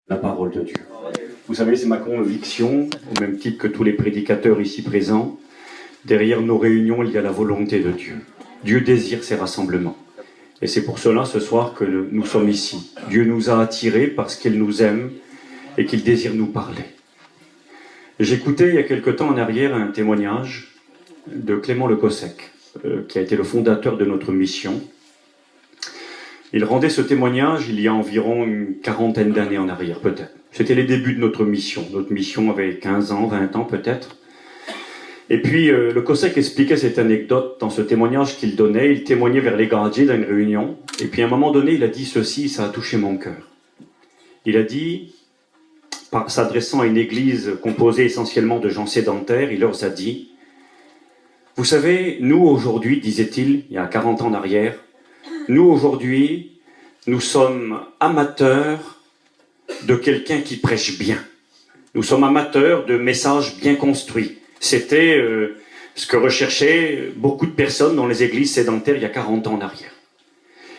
la parole de Dieu. Vous savez, c'est ma conviction, au même titre que tous les prédicateurs ici présents, derrière nos réunions, il y a la volonté de Dieu. Dieu désire ces rassemblements. Et c'est pour cela, ce soir, que nous sommes ici. Dieu nous a attirés parce qu'il nous aime et qu'il désire nous parler. J'écoutais il y a quelque temps en arrière un témoignage de Clément Le Gossec, qui a été le fondateur de notre mission. Il rendait ce témoignage il y a environ une quarantaine d'années en arrière, peut-être. C'était les débuts de notre mission. Notre mission avait 15 ans, 20 ans peut-être. Et puis, Le Gossec expliquait cette anecdote dans ce témoignage qu'il donnait. Il témoignait vers les gardiers dans une réunion. Et puis, à un moment donné, il a dit ceci, ça a touché mon cœur. Il a dit, s'adressant à une église composée essentiellement de gens sédentaires, il leur a dit, « Vous savez, nous aujourd'hui, disait-il, il y a 40 ans en arrière, nous aujourd'hui, nous sommes amateurs de quelqu'un qui prêche bien. Nous sommes amateurs de messages bien construits. » C'était ce que recherchaient beaucoup de personnes dans les églises sédentaires il y a 40 ans en arrière.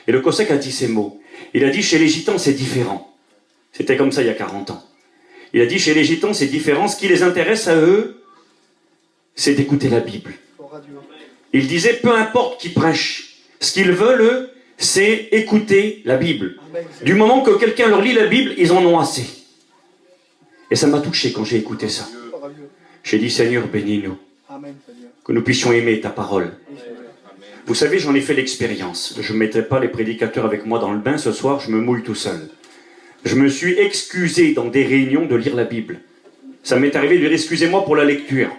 Et Le Gossec a dit ces mots. Il a dit, chez les gitans, c'est différent. C'était comme ça il y a 40 ans. Il a dit, chez les gitans, c'est différent. Ce qui les intéresse à eux, c'est d'écouter la Bible. Il disait, peu importe qui prêche, ce qu'ils veulent, eux, c'est écouter la Bible. Du moment que quelqu'un leur lit la Bible, ils en ont assez. Et ça m'a touché quand j'ai écouté ça. J'ai dit, Seigneur, bénis-nous, que nous puissions aimer ta parole. Vous savez, j'en ai fait l'expérience. Je ne mettrai pas les prédicateurs avec moi dans le bain ce soir, je me mouille tout seul. Je me suis excusé dans des réunions de lire la Bible. Ça m'est arrivé de dire, excusez-moi pour la lecture.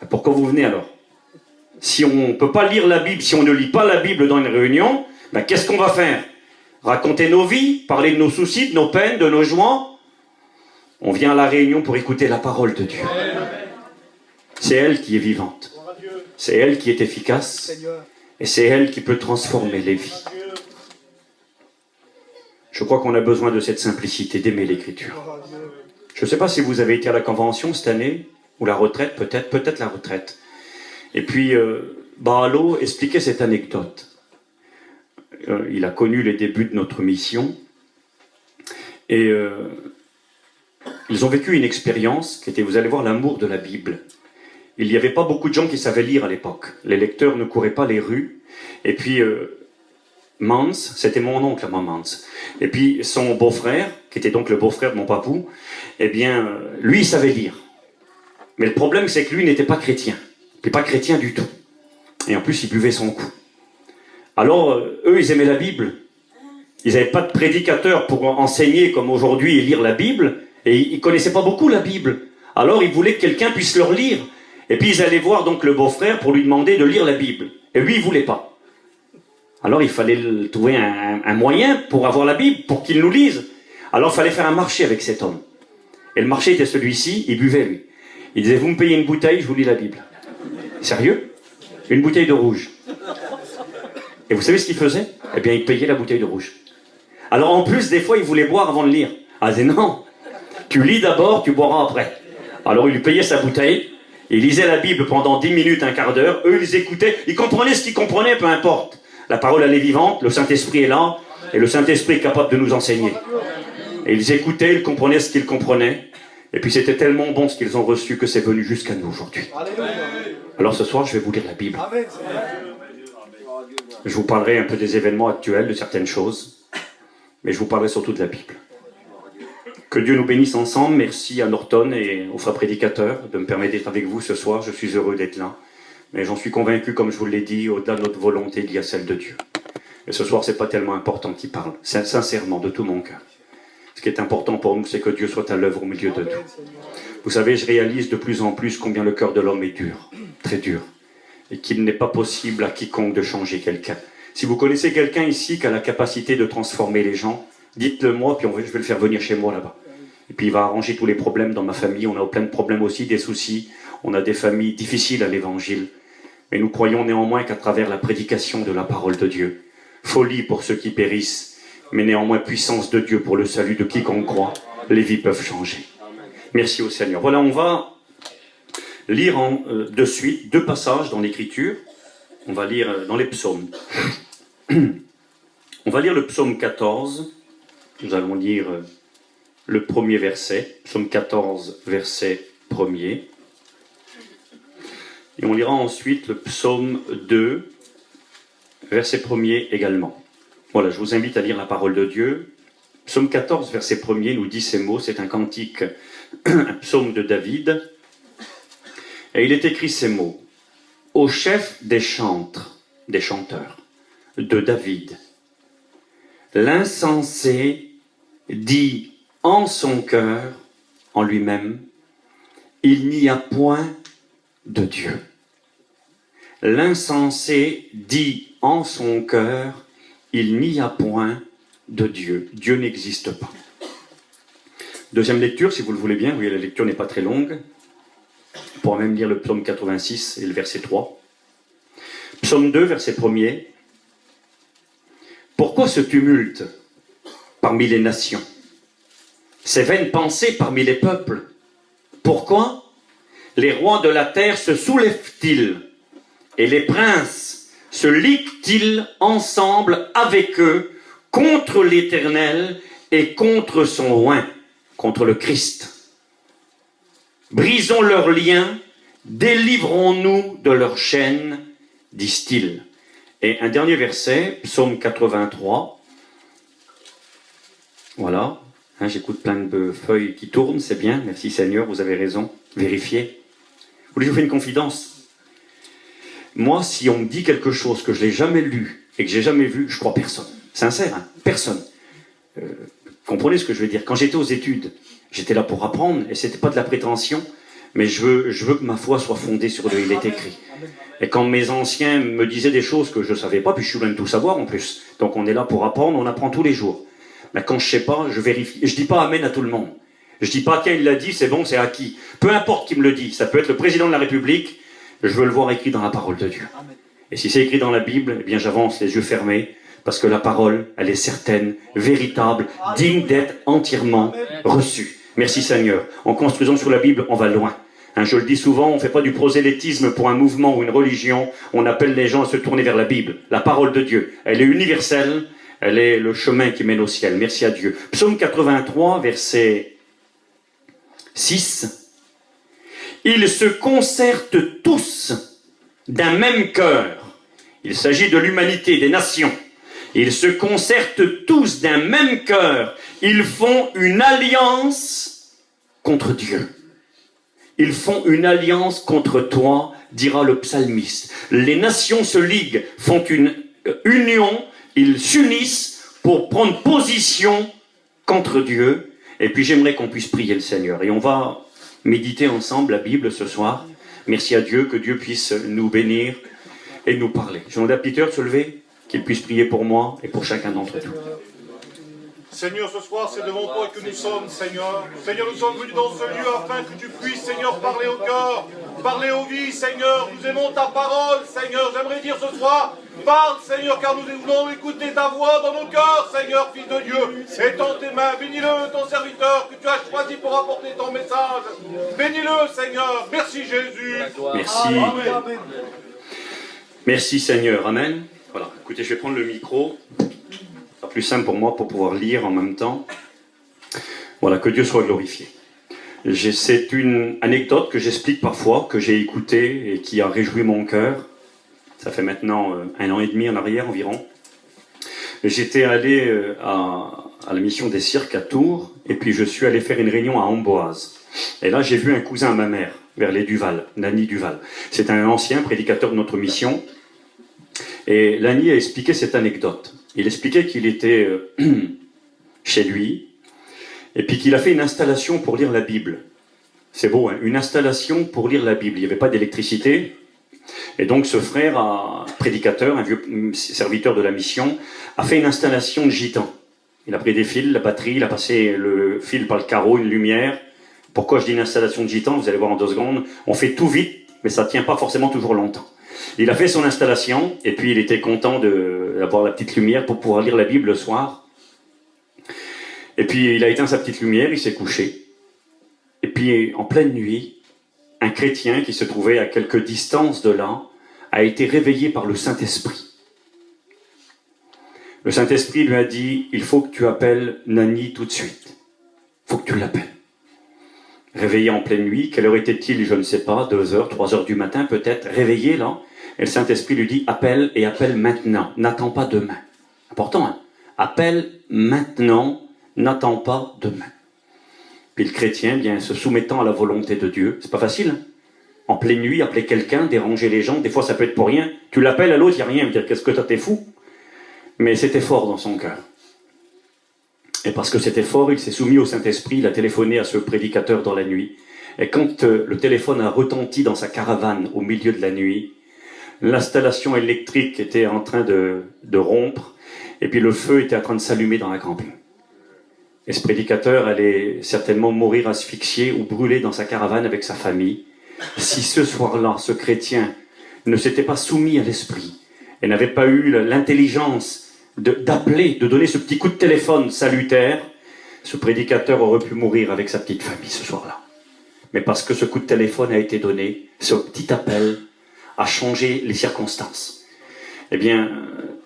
Pourquoi vous venez alors? Si on ne peut pas lire la Bible, si on ne lit pas la Bible dans une réunion, ben qu'est-ce qu'on va faire? Raconter nos vies, parler de nos soucis, de nos peines, de nos joies? On vient à la réunion pour écouter la parole de Dieu. C'est elle qui est vivante. C'est elle qui est efficace. Et c'est elle qui peut transformer les vies. Je crois qu'on a besoin de cette simplicité, d'aimer l'Écriture. Je ne sais pas si vous avez été à la convention cette année, ou la retraite, peut-être la retraite. Et puis, Baalo expliquait cette anecdote. Il a connu les débuts de notre mission. Et ils ont vécu une expérience qui était, vous allez voir, l'amour de la Bible. Il n'y avait pas beaucoup de gens qui savaient lire à l'époque. Les lecteurs ne couraient pas les rues. Et puis, Mans, c'était mon oncle, Mans. Et puis, son beau-frère, qui était donc le beau-frère de mon papou, eh bien, lui, il savait lire. Mais le problème, c'est que lui n'était pas chrétien. Il n'était pas chrétien du tout. Et en plus, il buvait son coup. Alors, eux, ils aimaient la Bible. Ils n'avaient pas de prédicateur pour enseigner comme aujourd'hui et lire la Bible. Et ils ne connaissaient pas beaucoup la Bible. Alors, ils voulaient que quelqu'un puisse leur lire. Et puis, ils allaient voir donc le beau-frère pour lui demander de lire la Bible. Et lui, il ne voulait pas. Alors, il fallait trouver un moyen pour avoir la Bible, pour qu'il nous lise. Alors, il fallait faire un marché avec cet homme. Et le marché était celui-ci, il buvait, lui. Il disait, vous me payez une bouteille, je vous lis la Bible. Sérieux? Une bouteille de rouge. Et vous savez ce qu'il faisait? Eh bien, il payait la bouteille de rouge. Alors, en plus, des fois, il voulait boire avant de lire. Ah, il disait, non, tu lis d'abord, tu boiras après. Alors, il lui payait sa bouteille, il lisait la Bible pendant 10 minutes, un quart d'heure, eux, ils écoutaient, ils comprenaient ce qu'ils comprenaient, peu importe. La parole, elle est vivante, le Saint-Esprit est là, et le Saint-Esprit est capable de nous enseigner. Et ils écoutaient, ils comprenaient ce qu'ils comprenaient, et puis c'était tellement bon ce qu'ils ont reçu que c'est venu jusqu'à nous aujourd'hui. Alors ce soir, je vais vous lire la Bible. Je vous parlerai un peu des événements actuels, de certaines choses, mais je vous parlerai surtout de la Bible. Que Dieu nous bénisse ensemble. Merci à Norton et aux frères prédicateurs de me permettre d'être avec vous ce soir. Je suis heureux d'être là. Mais j'en suis convaincu, comme je vous l'ai dit, au-delà de notre volonté, il y a celle de Dieu. Et ce soir, c'est pas tellement important qu'il parle. C'est sincèrement, de tout mon cœur. Ce qui est important pour nous, c'est que Dieu soit à l'œuvre au milieu de nous. Vous savez, je réalise de plus en plus combien le cœur de l'homme est dur, très dur. Et qu'il n'est pas possible à quiconque de changer quelqu'un. Si vous connaissez quelqu'un ici qui a la capacité de transformer les gens, dites-le moi, puis je vais le faire venir chez moi là-bas. Et puis il va arranger tous les problèmes dans ma famille. On a plein de problèmes aussi, des soucis. On a des familles difficiles à l'évangile. Mais nous croyons néanmoins qu'à travers la prédication de la parole de Dieu, folie pour ceux qui périssent, mais néanmoins puissance de Dieu pour le salut de quiconque croit, les vies peuvent changer. Merci au Seigneur. Voilà, on va lire de suite 2 passages dans l'Écriture. On va lire dans les psaumes. On va lire le psaume 14. Nous allons lire le premier verset, psaume 14, verset 1er. Et on lira ensuite le psaume 2, verset 1er également. Voilà, je vous invite à lire la parole de Dieu. Psaume 14, verset 1er nous dit ces mots, c'est un cantique, un psaume de David. Et il est écrit ces mots. Au chef des chanteurs de David, l'insensé dit en son cœur, en lui-même, il n'y a point de Dieu. L'insensé dit en son cœur, il n'y a point de Dieu. Dieu n'existe pas. Deuxième lecture, si vous le voulez bien. Oui, la lecture n'est pas très longue. On pourra même lire le psaume 86 et le verset 3. Psaume 2, verset 1er. Pourquoi ce tumulte parmi les nations? Ces vaines pensées parmi les peuples? Pourquoi les rois de la terre se soulèvent-ils et les princes se liguent-ils ensemble avec eux contre l'Éternel et contre son roi, contre le Christ? Brisons leurs liens, délivrons-nous de leurs chaînes, disent-ils. Et un dernier verset, psaume 83. Voilà, hein, j'écoute plein de feuilles qui tournent, c'est bien, merci Seigneur, vous avez raison, vérifiez. Vous voulez que je vous fasse une confidence? Moi, si on me dit quelque chose que je n'ai jamais lu et que j'ai jamais vu, je crois personne. Sincère, hein, personne. Comprenez ce que je veux dire? Quand j'étais aux études, j'étais là pour apprendre, et c'était pas de la prétention, mais je veux que ma foi soit fondée sur ce qu'il est écrit. Et quand mes anciens me disaient des choses que je savais pas, puis je suis loin de tout savoir en plus, donc on est là pour apprendre, on apprend tous les jours. Mais quand je sais pas, je vérifie. Je dis pas amen à tout le monde. Je dis pas tiens il l'a dit, c'est bon, c'est acquis. Peu importe qui me le dit, ça peut être le président de la République, je veux le voir écrit dans la parole de Dieu. Et si c'est écrit dans la Bible, eh bien j'avance les yeux fermés, parce que la parole, elle est certaine, véritable, digne d'être entièrement reçue. Merci Seigneur. En construisant sur la Bible, on va loin. Hein, je le dis souvent, on ne fait pas du prosélytisme pour un mouvement ou une religion, on appelle les gens à se tourner vers la Bible, la parole de Dieu. Elle est universelle, elle est le chemin qui mène au ciel. Merci à Dieu. Psaume 83, verset 6. Ils se concertent tous d'un même cœur. Il s'agit de l'humanité, des nations. Ils se concertent tous d'un même cœur. Ils font une alliance contre Dieu. Ils font une alliance contre toi, dira le psalmiste. Les nations se liguent, font une union, ils s'unissent pour prendre position contre Dieu. Et puis j'aimerais qu'on puisse prier le Seigneur. Et on va méditer ensemble la Bible ce soir. Merci à Dieu, que Dieu puisse nous bénir et nous parler. Je demande à Peter de se lever, qu'il puisse prier pour moi et pour chacun d'entre nous. Seigneur, ce soir, c'est devant toi que nous sommes, Seigneur. Seigneur, nous sommes venus dans ce lieu afin que tu puisses, Seigneur, parler au cœur, parler aux vies, Seigneur. Nous aimons ta parole, Seigneur. J'aimerais dire ce soir, parle, Seigneur, car nous voulons écouter ta voix dans nos cœurs, Seigneur, Fils de Dieu. Étends tes mains, bénis-le, ton serviteur, que tu as choisi pour apporter ton message. Bénis-le, Seigneur. Merci, Jésus. Merci. Amen. Merci, Seigneur. Amen. Voilà, écoutez, je vais prendre le micro. Plus simple pour moi pour pouvoir lire en même temps. Voilà, que Dieu soit glorifié. C'est une anecdote que j'explique parfois, que j'ai écoutée et qui a réjoui mon cœur. Ça fait maintenant 1 an et demi en arrière environ. J'étais allé à la mission des cirques à Tours, et puis je suis allé faire une réunion à Amboise. Et là, j'ai vu un cousin à ma mère, vers les Duval, Nani Duval. C'est un ancien prédicateur de notre mission. Et Lani a expliqué cette anecdote. Il expliquait qu'il était chez lui, et puis qu'il a fait une installation pour lire la Bible. C'est beau, hein, une installation pour lire la Bible. Il n'y avait pas d'électricité, et donc ce frère, prédicateur, un vieux serviteur de la mission, a fait une installation de gitan. Il a pris des fils, la batterie, il a passé le fil par le carreau, une lumière. Pourquoi je dis une installation de gitan? Vous allez voir en 2 secondes. On fait tout vite, mais ça ne tient pas forcément toujours longtemps. Il a fait son installation, et puis il était content d'avoir la petite lumière pour pouvoir lire la Bible le soir. Et puis il a éteint sa petite lumière, il s'est couché. Et puis en pleine nuit, un chrétien qui se trouvait à quelque distance de là a été réveillé par le Saint-Esprit. Le Saint-Esprit lui a dit, il faut que tu appelles Nani tout de suite. faut que tu l'appelles. Réveillé en pleine nuit, quelle heure était-il, je ne sais pas, 2 heures, 3 heures du matin peut-être, réveillé là, et le Saint-Esprit lui dit, appelle et appelle maintenant, n'attends pas demain. Important, hein? Appelle maintenant, n'attends pas demain. Puis le chrétien, bien, se soumettant à la volonté de Dieu, c'est pas facile, hein? En pleine nuit, appeler quelqu'un, déranger les gens, des fois ça peut être pour rien, tu l'appelles à l'autre, il n'y a rien, il dire qu'est-ce que toi t'es fou? Mais c'était fort dans son cœur. Et parce que c'était fort, il s'est soumis au Saint-Esprit, il a téléphoné à ce prédicateur dans la nuit. Et quand le téléphone a retenti dans sa caravane au milieu de la nuit, l'installation électrique était en train de rompre, et puis le feu était en train de s'allumer dans la campagne. Et ce prédicateur allait certainement mourir asphyxié ou brûlé dans sa caravane avec sa famille, si ce soir-là, ce chrétien ne s'était pas soumis à l'Esprit, et n'avait pas eu l'intelligence d'appeler, de donner ce petit coup de téléphone salutaire, ce prédicateur aurait pu mourir avec sa petite famille ce soir-là. Mais parce que ce coup de téléphone a été donné, ce petit appel a changé les circonstances. Eh bien,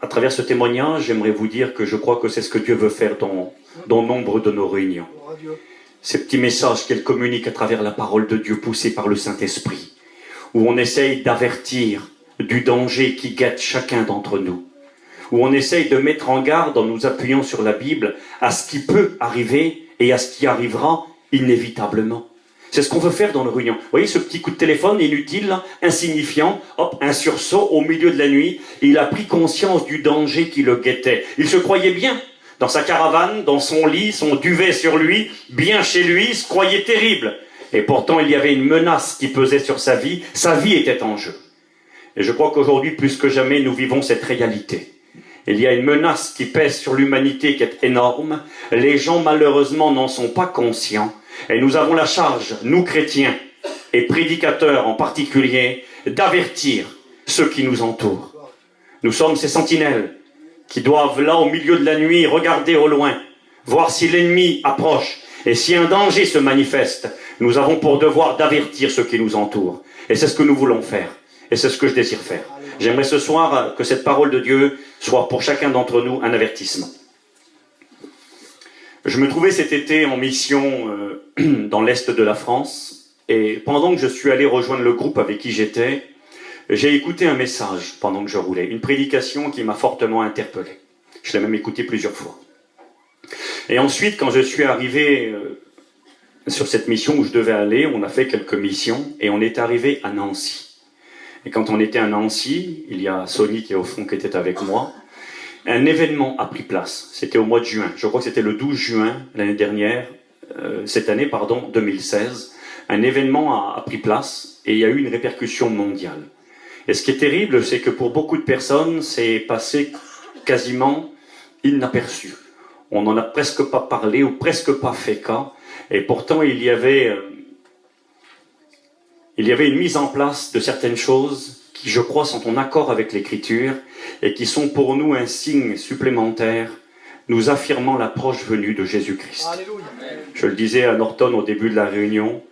à travers ce témoignage, j'aimerais vous dire que je crois que c'est ce que Dieu veut faire dans nombre de nos réunions. Ces petits messages qu'elle communique à travers la parole de Dieu poussée par le Saint-Esprit, où on essaye d'avertir du danger qui guette chacun d'entre nous, où on essaye de mettre en garde en nous appuyant sur la Bible à ce qui peut arriver et à ce qui arrivera inévitablement. C'est ce qu'on veut faire dans nos réunions. Vous voyez ce petit coup de téléphone inutile, là, insignifiant, hop, un sursaut au milieu de la nuit, il a pris conscience du danger qui le guettait. Il se croyait bien dans sa caravane, dans son lit, son duvet sur lui, bien chez lui, il se croyait terrible. Et pourtant il y avait une menace qui pesait sur sa vie était en jeu. Et je crois qu'aujourd'hui, plus que jamais, nous vivons cette réalité. Il y a une menace qui pèse sur l'humanité qui est énorme. Les gens, malheureusement, n'en sont pas conscients. Et nous avons la charge, nous chrétiens, et prédicateurs en particulier, d'avertir ceux qui nous entourent. Nous sommes ces sentinelles qui doivent, là, au milieu de la nuit, regarder au loin, voir si l'ennemi approche. Et si un danger se manifeste, nous avons pour devoir d'avertir ceux qui nous entourent. Et c'est ce que nous voulons faire. Et c'est ce que je désire faire. J'aimerais ce soir que cette parole de Dieu soit pour chacun d'entre nous un avertissement. Je me trouvais cet été en mission dans l'Est de la France, et pendant que je suis allé rejoindre le groupe avec qui j'étais, j'ai écouté un message pendant que je roulais, une prédication qui m'a fortement interpellé. Je l'ai même écouté plusieurs fois. Et ensuite, quand je suis arrivé sur cette mission où je devais aller, on a fait quelques missions, et on est arrivé à Nancy. Et quand on était à Nancy, il y a Sonny qui est au fond qui était avec moi, un événement a pris place. C'était au mois de juin. Je crois que c'était le 12 juin l'année dernière, cette année, 2016. Un événement a pris place et il y a eu une répercussion mondiale. Et ce qui est terrible, c'est que pour beaucoup de personnes, c'est passé quasiment inaperçu. On n'en a presque pas parlé ou presque pas fait cas. Et pourtant, il y avait une mise en place de certaines choses qui, je crois, sont en accord avec l'Écriture et qui sont pour nous un signe supplémentaire, nous affirmant l'approche venue de Jésus-Christ. Je le disais à Norton au début de la réunion,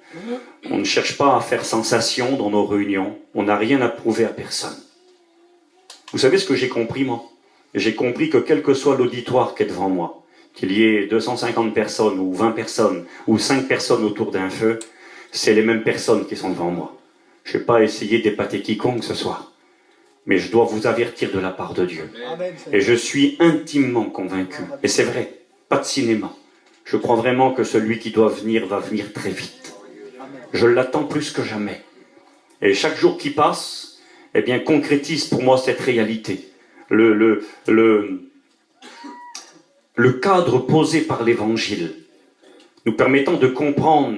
on ne cherche pas à faire sensation dans nos réunions, on n'a rien à prouver à personne. Vous savez ce que j'ai compris, moi? J'ai compris que quel que soit l'auditoire qui est devant moi, qu'il y ait 250 personnes ou 20 personnes ou 5 personnes autour d'un feu, c'est les mêmes personnes qui sont devant moi. Je ne vais pas essayer d'épater quiconque ce soir, mais je dois vous avertir de la part de Dieu. Et je suis intimement convaincu, et c'est vrai, pas de cinéma. Je crois vraiment que celui qui doit venir va venir très vite. Je l'attends plus que jamais. Et chaque jour qui passe, eh bien, concrétise pour moi cette réalité. Le cadre posé par l'Évangile, nous permettant de comprendre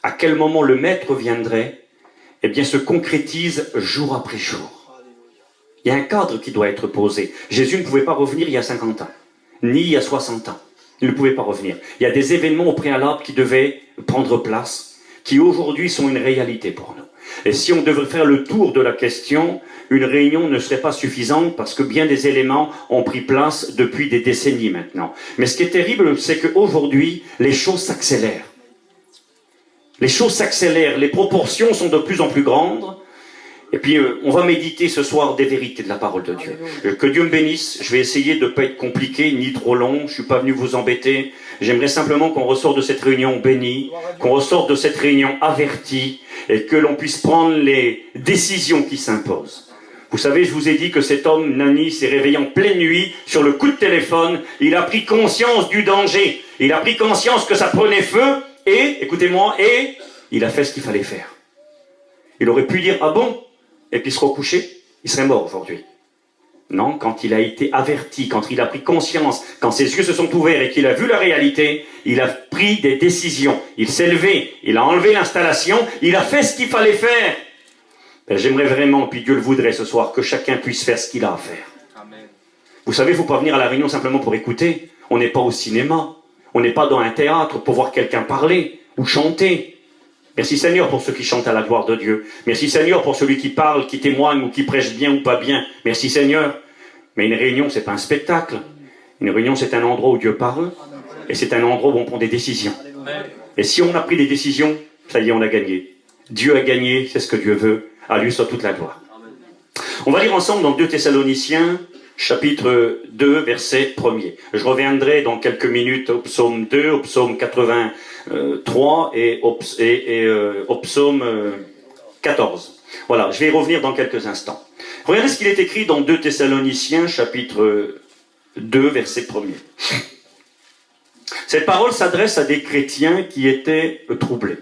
à quel moment le Maître viendrait, eh bien, se concrétise jour après jour. Il y a un cadre qui doit être posé. Jésus ne pouvait pas revenir il y a 50 ans, ni il y a 60 ans. Il ne pouvait pas revenir. Il y a des événements au préalable qui devaient prendre place, qui aujourd'hui sont une réalité pour nous. Et si on devait faire le tour de la question, une réunion ne serait pas suffisante parce que bien des éléments ont pris place depuis des décennies maintenant. Mais ce qui est terrible, c'est qu'aujourd'hui, les choses s'accélèrent. Les choses s'accélèrent, les proportions sont de plus en plus grandes, Et puis, on va méditer ce soir des vérités de la parole de Dieu. Que Dieu me bénisse. Je vais essayer de ne pas être compliqué, ni trop long. Je suis pas venu vous embêter. J'aimerais simplement qu'on ressorte de cette réunion bénie, qu'on ressorte de cette réunion avertie, et que l'on puisse prendre les décisions qui s'imposent. Vous savez, je vous ai dit que cet homme, Nani, s'est réveillé en pleine nuit, sur le coup de téléphone. Il a pris conscience du danger. Il a pris conscience que ça prenait feu, et, écoutez-moi, et il a fait ce qu'il fallait faire. Il aurait pu dire, ah bon? Et puis se recoucher, il serait mort aujourd'hui. Non, quand il a été averti, quand il a pris conscience, quand ses yeux se sont ouverts et qu'il a vu la réalité, il a pris des décisions. Il s'est levé, il a enlevé l'installation, il a fait ce qu'il fallait faire. Ben, j'aimerais vraiment, puis Dieu le voudrait ce soir, que chacun puisse faire ce qu'il a à faire. Amen. Vous savez, il ne faut pas venir à la réunion simplement pour écouter. On n'est pas au cinéma, on n'est pas dans un théâtre pour voir quelqu'un parler ou chanter. Merci Seigneur pour ceux qui chantent à la gloire de Dieu. Merci Seigneur pour celui qui parle, qui témoigne ou qui prêche bien ou pas bien. Merci Seigneur. Mais une réunion, c'est pas un spectacle. Une réunion, c'est un endroit où Dieu parle. Et c'est un endroit où on prend des décisions. Et si on a pris des décisions, ça y est, on a gagné. Dieu a gagné, c'est ce que Dieu veut. À lui soit toute la gloire. On va lire ensemble dans 2 Thessaloniciens, chapitre 2, verset 1er. Je reviendrai dans quelques minutes au psaume 2, au psaume 83 et au psaume 14. Voilà, je vais y revenir dans quelques instants. Regardez ce qu'il est écrit dans 2 Thessaloniciens, chapitre 2, verset 1er. Cette parole s'adresse à des chrétiens qui étaient troublés.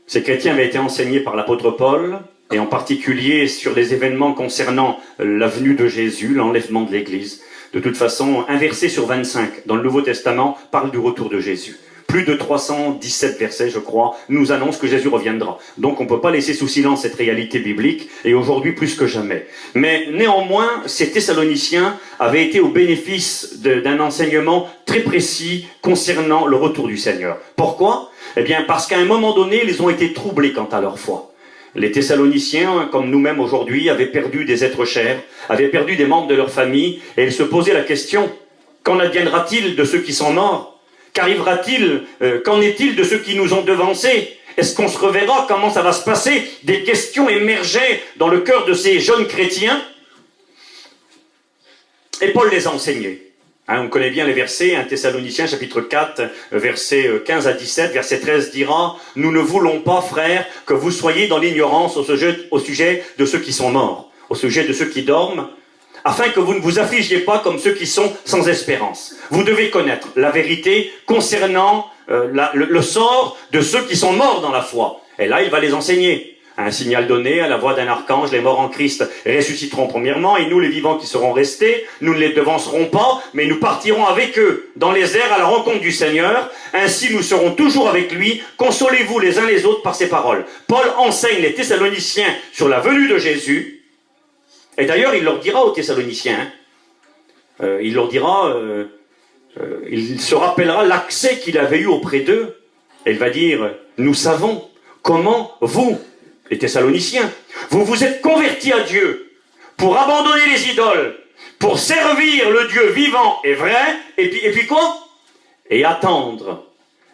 Ces chrétiens avaient été enseignés par l'apôtre Paul, et en particulier sur les événements concernant la venue de Jésus, l'enlèvement de l'Église. De toute façon, un verset sur 25 dans le Nouveau Testament parle du retour de Jésus. Plus de 317 versets, je crois, nous annoncent que Jésus reviendra. Donc on ne peut pas laisser sous silence cette réalité biblique, et aujourd'hui plus que jamais. Mais néanmoins, ces Thessaloniciens avaient été au bénéfice d'un enseignement très précis concernant le retour du Seigneur. Pourquoi? Eh bien parce qu'à un moment donné, ils ont été troublés quant à leur foi. Les Thessaloniciens, comme nous-mêmes aujourd'hui, avaient perdu des êtres chers, avaient perdu des membres de leur famille, et ils se posaient la question, qu'en adviendra-t-il de ceux qui sont morts? Qu'arrivera-t-il? Qu'en est-il de ceux qui nous ont devancés? Est-ce qu'on se reverra? Comment ça va se passer? Des questions émergeaient dans le cœur de ces jeunes chrétiens. Et Paul les a enseignés. On connaît bien les versets, 1 Thessaloniciens chapitre 4, versets 15 à 17, verset 13 dira « Nous ne voulons pas, frères, que vous soyez dans l'ignorance au sujet de ceux qui sont morts, au sujet de ceux qui dorment, afin que vous ne vous affligiez pas comme ceux qui sont sans espérance. Vous devez connaître la vérité concernant le sort de ceux qui sont morts dans la foi. » Et là, il va les enseigner. Un signal donné, à la voix d'un archange, les morts en Christ ressusciteront premièrement, et nous, les vivants qui serons restés, nous ne les devancerons pas, mais nous partirons avec eux dans les airs à la rencontre du Seigneur. Ainsi, nous serons toujours avec lui. Consolez-vous les uns les autres par ces paroles. Paul enseigne les Thessaloniciens sur la venue de Jésus. Et d'ailleurs, il leur dira aux Thessaloniciens, il se rappellera l'accès qu'il avait eu auprès d'eux. Et il va dire, nous savons comment vous, les Thessaloniciens, vous vous êtes convertis à Dieu pour abandonner les idoles, pour servir le Dieu vivant et vrai, et puis quoi? Et attendre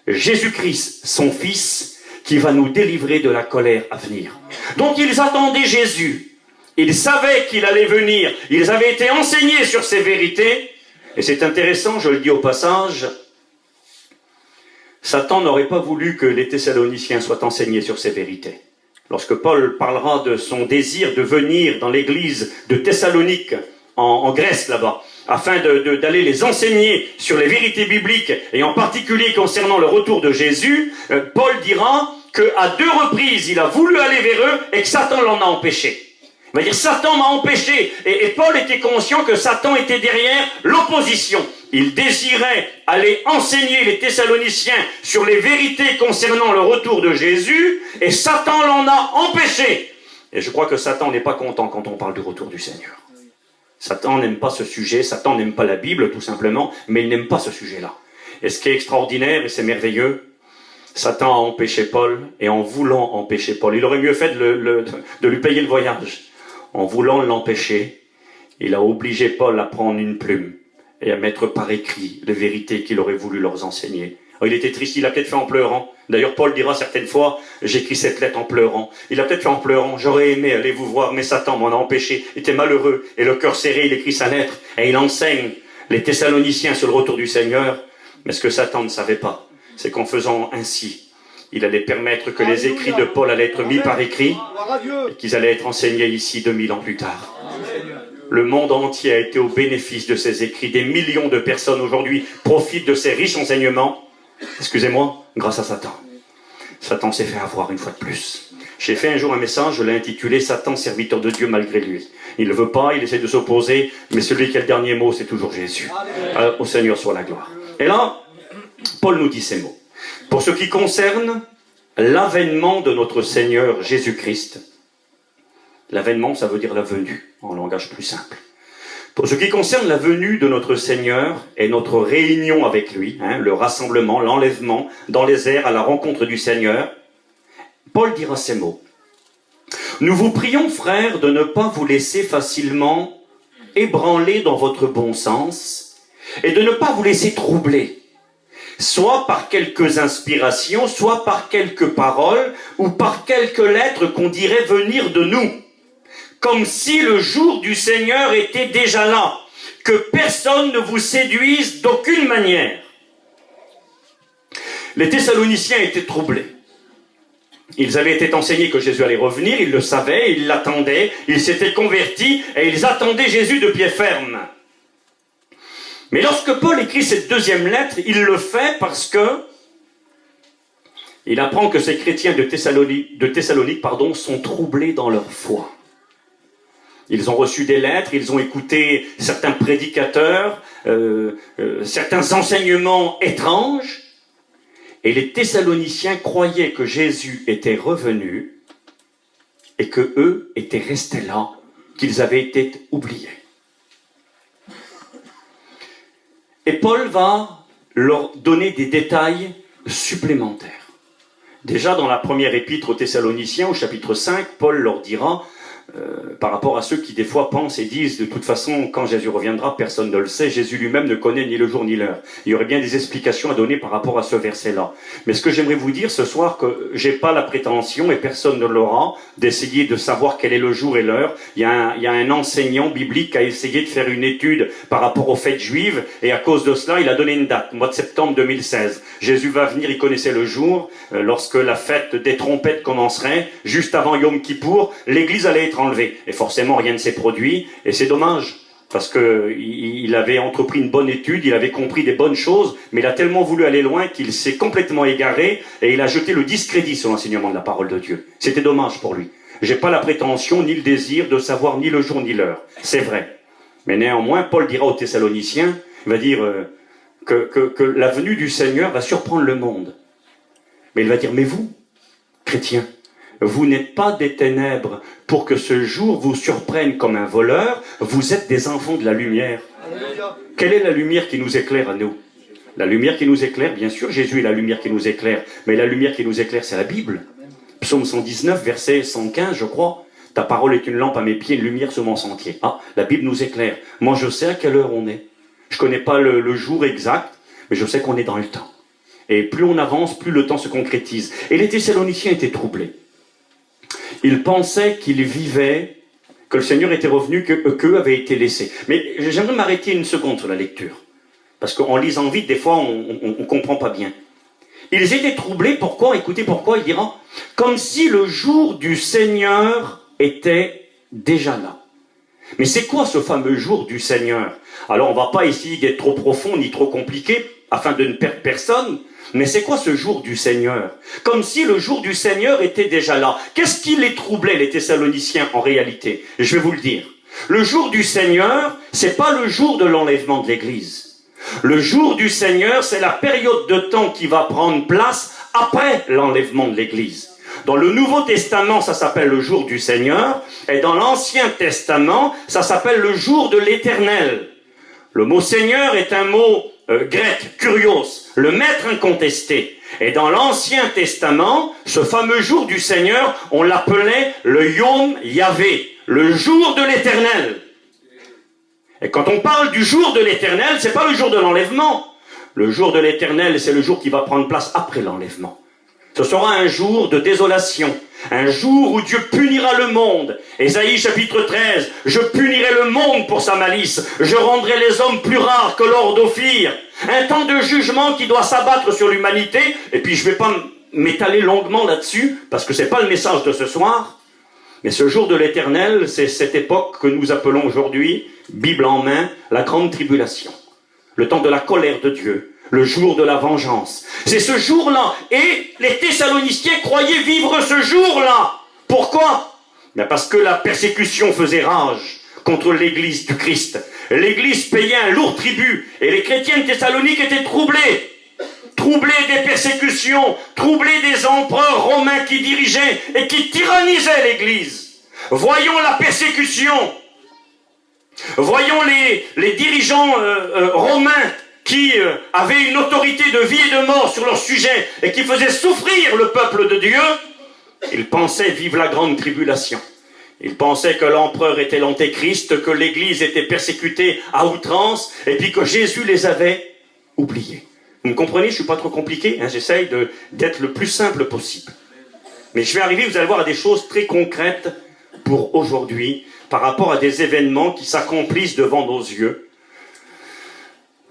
Jésus-Christ, son Fils, qui va nous délivrer de la colère à venir. Donc ils attendaient Jésus, ils savaient qu'il allait venir, ils avaient été enseignés sur ces vérités, et c'est intéressant, je le dis au passage, Satan n'aurait pas voulu que les Thessaloniciens soient enseignés sur ces vérités. Lorsque Paul parlera de son désir de venir dans l'église de Thessalonique, en Grèce là-bas, afin d'aller les enseigner sur les vérités bibliques, et en particulier concernant le retour de Jésus, Paul dira qu'à 2 reprises, il a voulu aller vers eux et que Satan l'en a empêché. Il va dire, Satan m'a empêché. Et Paul était conscient que Satan était derrière l'opposition. Il désirait aller enseigner les Thessaloniciens sur les vérités concernant le retour de Jésus, et Satan l'en a empêché. Et je crois que Satan n'est pas content quand on parle du retour du Seigneur. Satan n'aime pas ce sujet, Satan n'aime pas la Bible tout simplement, mais il n'aime pas ce sujet-là. Et ce qui est extraordinaire, et c'est merveilleux, Satan a empêché Paul, et en voulant empêcher Paul, il aurait mieux fait de lui payer le voyage. En voulant l'empêcher, il a obligé Paul à prendre une plume et à mettre par écrit les vérités qu'il aurait voulu leur enseigner Oh, il était triste, il a peut-être fait en pleurant. D'ailleurs, Paul dira certaines fois, j'écris cette lettre en pleurant. Il a peut-être fait en pleurant, j'aurais aimé aller vous voir, mais Satan m'en a empêché. Il était malheureux, et le cœur serré, il écrit sa lettre, et il enseigne les Thessaloniciens sur le retour du Seigneur. Mais ce que Satan ne savait pas, c'est qu'en faisant ainsi, il allait permettre que les écrits de Paul allaient être mis par écrit, et qu'ils allaient être enseignés ici 2000 ans plus tard. Le monde entier a été au bénéfice de ces écrits. Des millions de personnes aujourd'hui profitent de ces riches enseignements. Excusez-moi, grâce à Satan. Satan s'est fait avoir une fois de plus. J'ai fait un jour un message, je l'ai intitulé « Satan, serviteur de Dieu malgré lui ». Il ne veut pas, il essaie de s'opposer, mais celui qui a le dernier mot, c'est toujours Jésus. Au Seigneur soit la gloire. Et là, Paul nous dit ces mots. Pour ce qui concerne l'avènement de notre Seigneur Jésus-Christ, l'avènement, ça veut dire la venue, en langage plus simple. Pour ce qui concerne la venue de notre Seigneur et notre réunion avec lui, le rassemblement, l'enlèvement dans les airs à la rencontre du Seigneur, Paul dira ces mots. Nous vous prions, frères, de ne pas vous laisser facilement ébranler dans votre bon sens et de ne pas vous laisser troubler, soit par quelques inspirations, soit par quelques paroles ou par quelques lettres qu'on dirait venir de nous, comme si le jour du Seigneur était déjà là, que personne ne vous séduise d'aucune manière. Les Thessaloniciens étaient troublés. Ils avaient été enseignés que Jésus allait revenir, ils le savaient, ils l'attendaient, ils s'étaient convertis et ils attendaient Jésus de pied ferme. Mais lorsque Paul écrit cette deuxième lettre, il le fait parce que il apprend que ces chrétiens de Thessalonique, sont troublés dans leur foi. Ils ont reçu des lettres, ils ont écouté certains prédicateurs, certains enseignements étranges, et les Thessaloniciens croyaient que Jésus était revenu et que eux étaient restés là, qu'ils avaient été oubliés. Et Paul va leur donner des détails supplémentaires. Déjà dans la première épître aux Thessaloniciens, au chapitre 5, Paul leur dira, par rapport à ceux qui des fois pensent et disent de toute façon quand Jésus reviendra personne ne le sait, Jésus lui-même ne connaît ni le jour ni l'heure. Il y aurait bien des explications à donner par rapport à ce verset-là. Mais ce que j'aimerais vous dire ce soir, que j'ai pas la prétention et personne ne l'aura d'essayer de savoir quel est le jour et l'heure. Il y a un enseignant biblique qui a essayé de faire une étude par rapport aux fêtes juives et à cause de cela il a donné une date, mois de septembre 2016. Jésus va venir, il connaissait le jour, lorsque la fête des trompettes commencerait, juste avant Yom Kippour, l'église allait être enlevé. Et forcément, rien ne s'est produit. Et c'est dommage, parce que il avait entrepris une bonne étude, il avait compris des bonnes choses, mais il a tellement voulu aller loin qu'il s'est complètement égaré et il a jeté le discrédit sur l'enseignement de la parole de Dieu. C'était dommage pour lui. J'ai pas la prétention ni le désir de savoir ni le jour ni l'heure. C'est vrai. Mais néanmoins, Paul dira aux Thessaloniciens, il va dire que la venue du Seigneur va surprendre le monde. Mais il va dire, mais vous, chrétiens, vous n'êtes pas des ténèbres pour que ce jour vous surprenne comme un voleur, vous êtes des enfants de la lumière. Quelle est la lumière qui nous éclaire à nous? La lumière qui nous éclaire, bien sûr, Jésus est la lumière qui nous éclaire, mais la lumière qui nous éclaire, c'est la Bible. Psaume 119, verset 115, je crois. Ta parole est une lampe à mes pieds, une lumière sur mon sentier. Ah, la Bible nous éclaire. Moi, je sais à quelle heure on est. Je connais pas le jour exact, mais je sais qu'on est dans le temps. Et plus on avance, plus le temps se concrétise. Et les Thessaloniciens étaient troublés. Ils pensaient qu'ils vivaient, que le Seigneur était revenu, qu'eux avaient été laissés. Mais j'aimerais m'arrêter une seconde sur la lecture. Parce qu'en lisant vite, des fois, on ne comprend pas bien. Ils étaient troublés, pourquoi? Écoutez pourquoi, il dira, comme si le jour du Seigneur était déjà là. Mais c'est quoi ce fameux jour du Seigneur? Alors on ne va pas essayer d'être trop profond ni trop compliqué, afin de ne perdre personne. Mais c'est quoi ce jour du Seigneur? Comme si le jour du Seigneur était déjà là. Qu'est-ce qui les troublait, les Thessaloniciens, en réalité? Je vais vous le dire. Le jour du Seigneur, c'est pas le jour de l'enlèvement de l'Église. Le jour du Seigneur, c'est la période de temps qui va prendre place après l'enlèvement de l'Église. Dans le Nouveau Testament, ça s'appelle le jour du Seigneur, et dans l'Ancien Testament, ça s'appelle le jour de l'Éternel. Le mot Seigneur est un mot grec, kurios, le maître incontesté. Et dans l'Ancien Testament, ce fameux jour du Seigneur, on l'appelait le Yom Yahvé, le jour de l'Éternel. Et quand on parle du jour de l'Éternel, c'est pas le jour de l'enlèvement. Le jour de l'Éternel, c'est le jour qui va prendre place après l'enlèvement. Ce sera un jour de désolation, un jour où Dieu punira le monde. Ésaïe chapitre 13, je punirai le monde pour sa malice, je rendrai les hommes plus rares que l'or d'Ophir. Un temps de jugement qui doit s'abattre sur l'humanité, et puis je ne vais pas m'étaler longuement là-dessus, parce que ce n'est pas le message de ce soir. Mais ce jour de l'Éternel, c'est cette époque que nous appelons aujourd'hui, Bible en main, la grande tribulation. Le temps de la colère de Dieu, le jour de la vengeance. C'est ce jour-là. Et les Thessaloniciens croyaient vivre ce jour-là. Pourquoi? Ben parce que la persécution faisait rage contre l'Église du Christ. L'Église payait un lourd tribut. Et les chrétiens de Thessalonique étaient troublés. Troublés des persécutions, troublés des empereurs romains qui dirigeaient et qui tyrannisaient l'Église. Voyons la persécution. Voyons les dirigeants romains qui avaient une autorité de vie et de mort sur leur sujet et qui faisaient souffrir le peuple de Dieu. Ils pensaient vivre la grande tribulation. Ils pensaient que l'empereur était l'antéchrist, que l'Église était persécutée à outrance et puis que Jésus les avait oubliés. Vous me comprenez, je ne suis pas trop compliqué, hein, j'essaye d'être le plus simple possible. Mais je vais arriver, vous allez voir, à des choses très concrètes pour aujourd'hui, par rapport à des événements qui s'accomplissent devant nos yeux.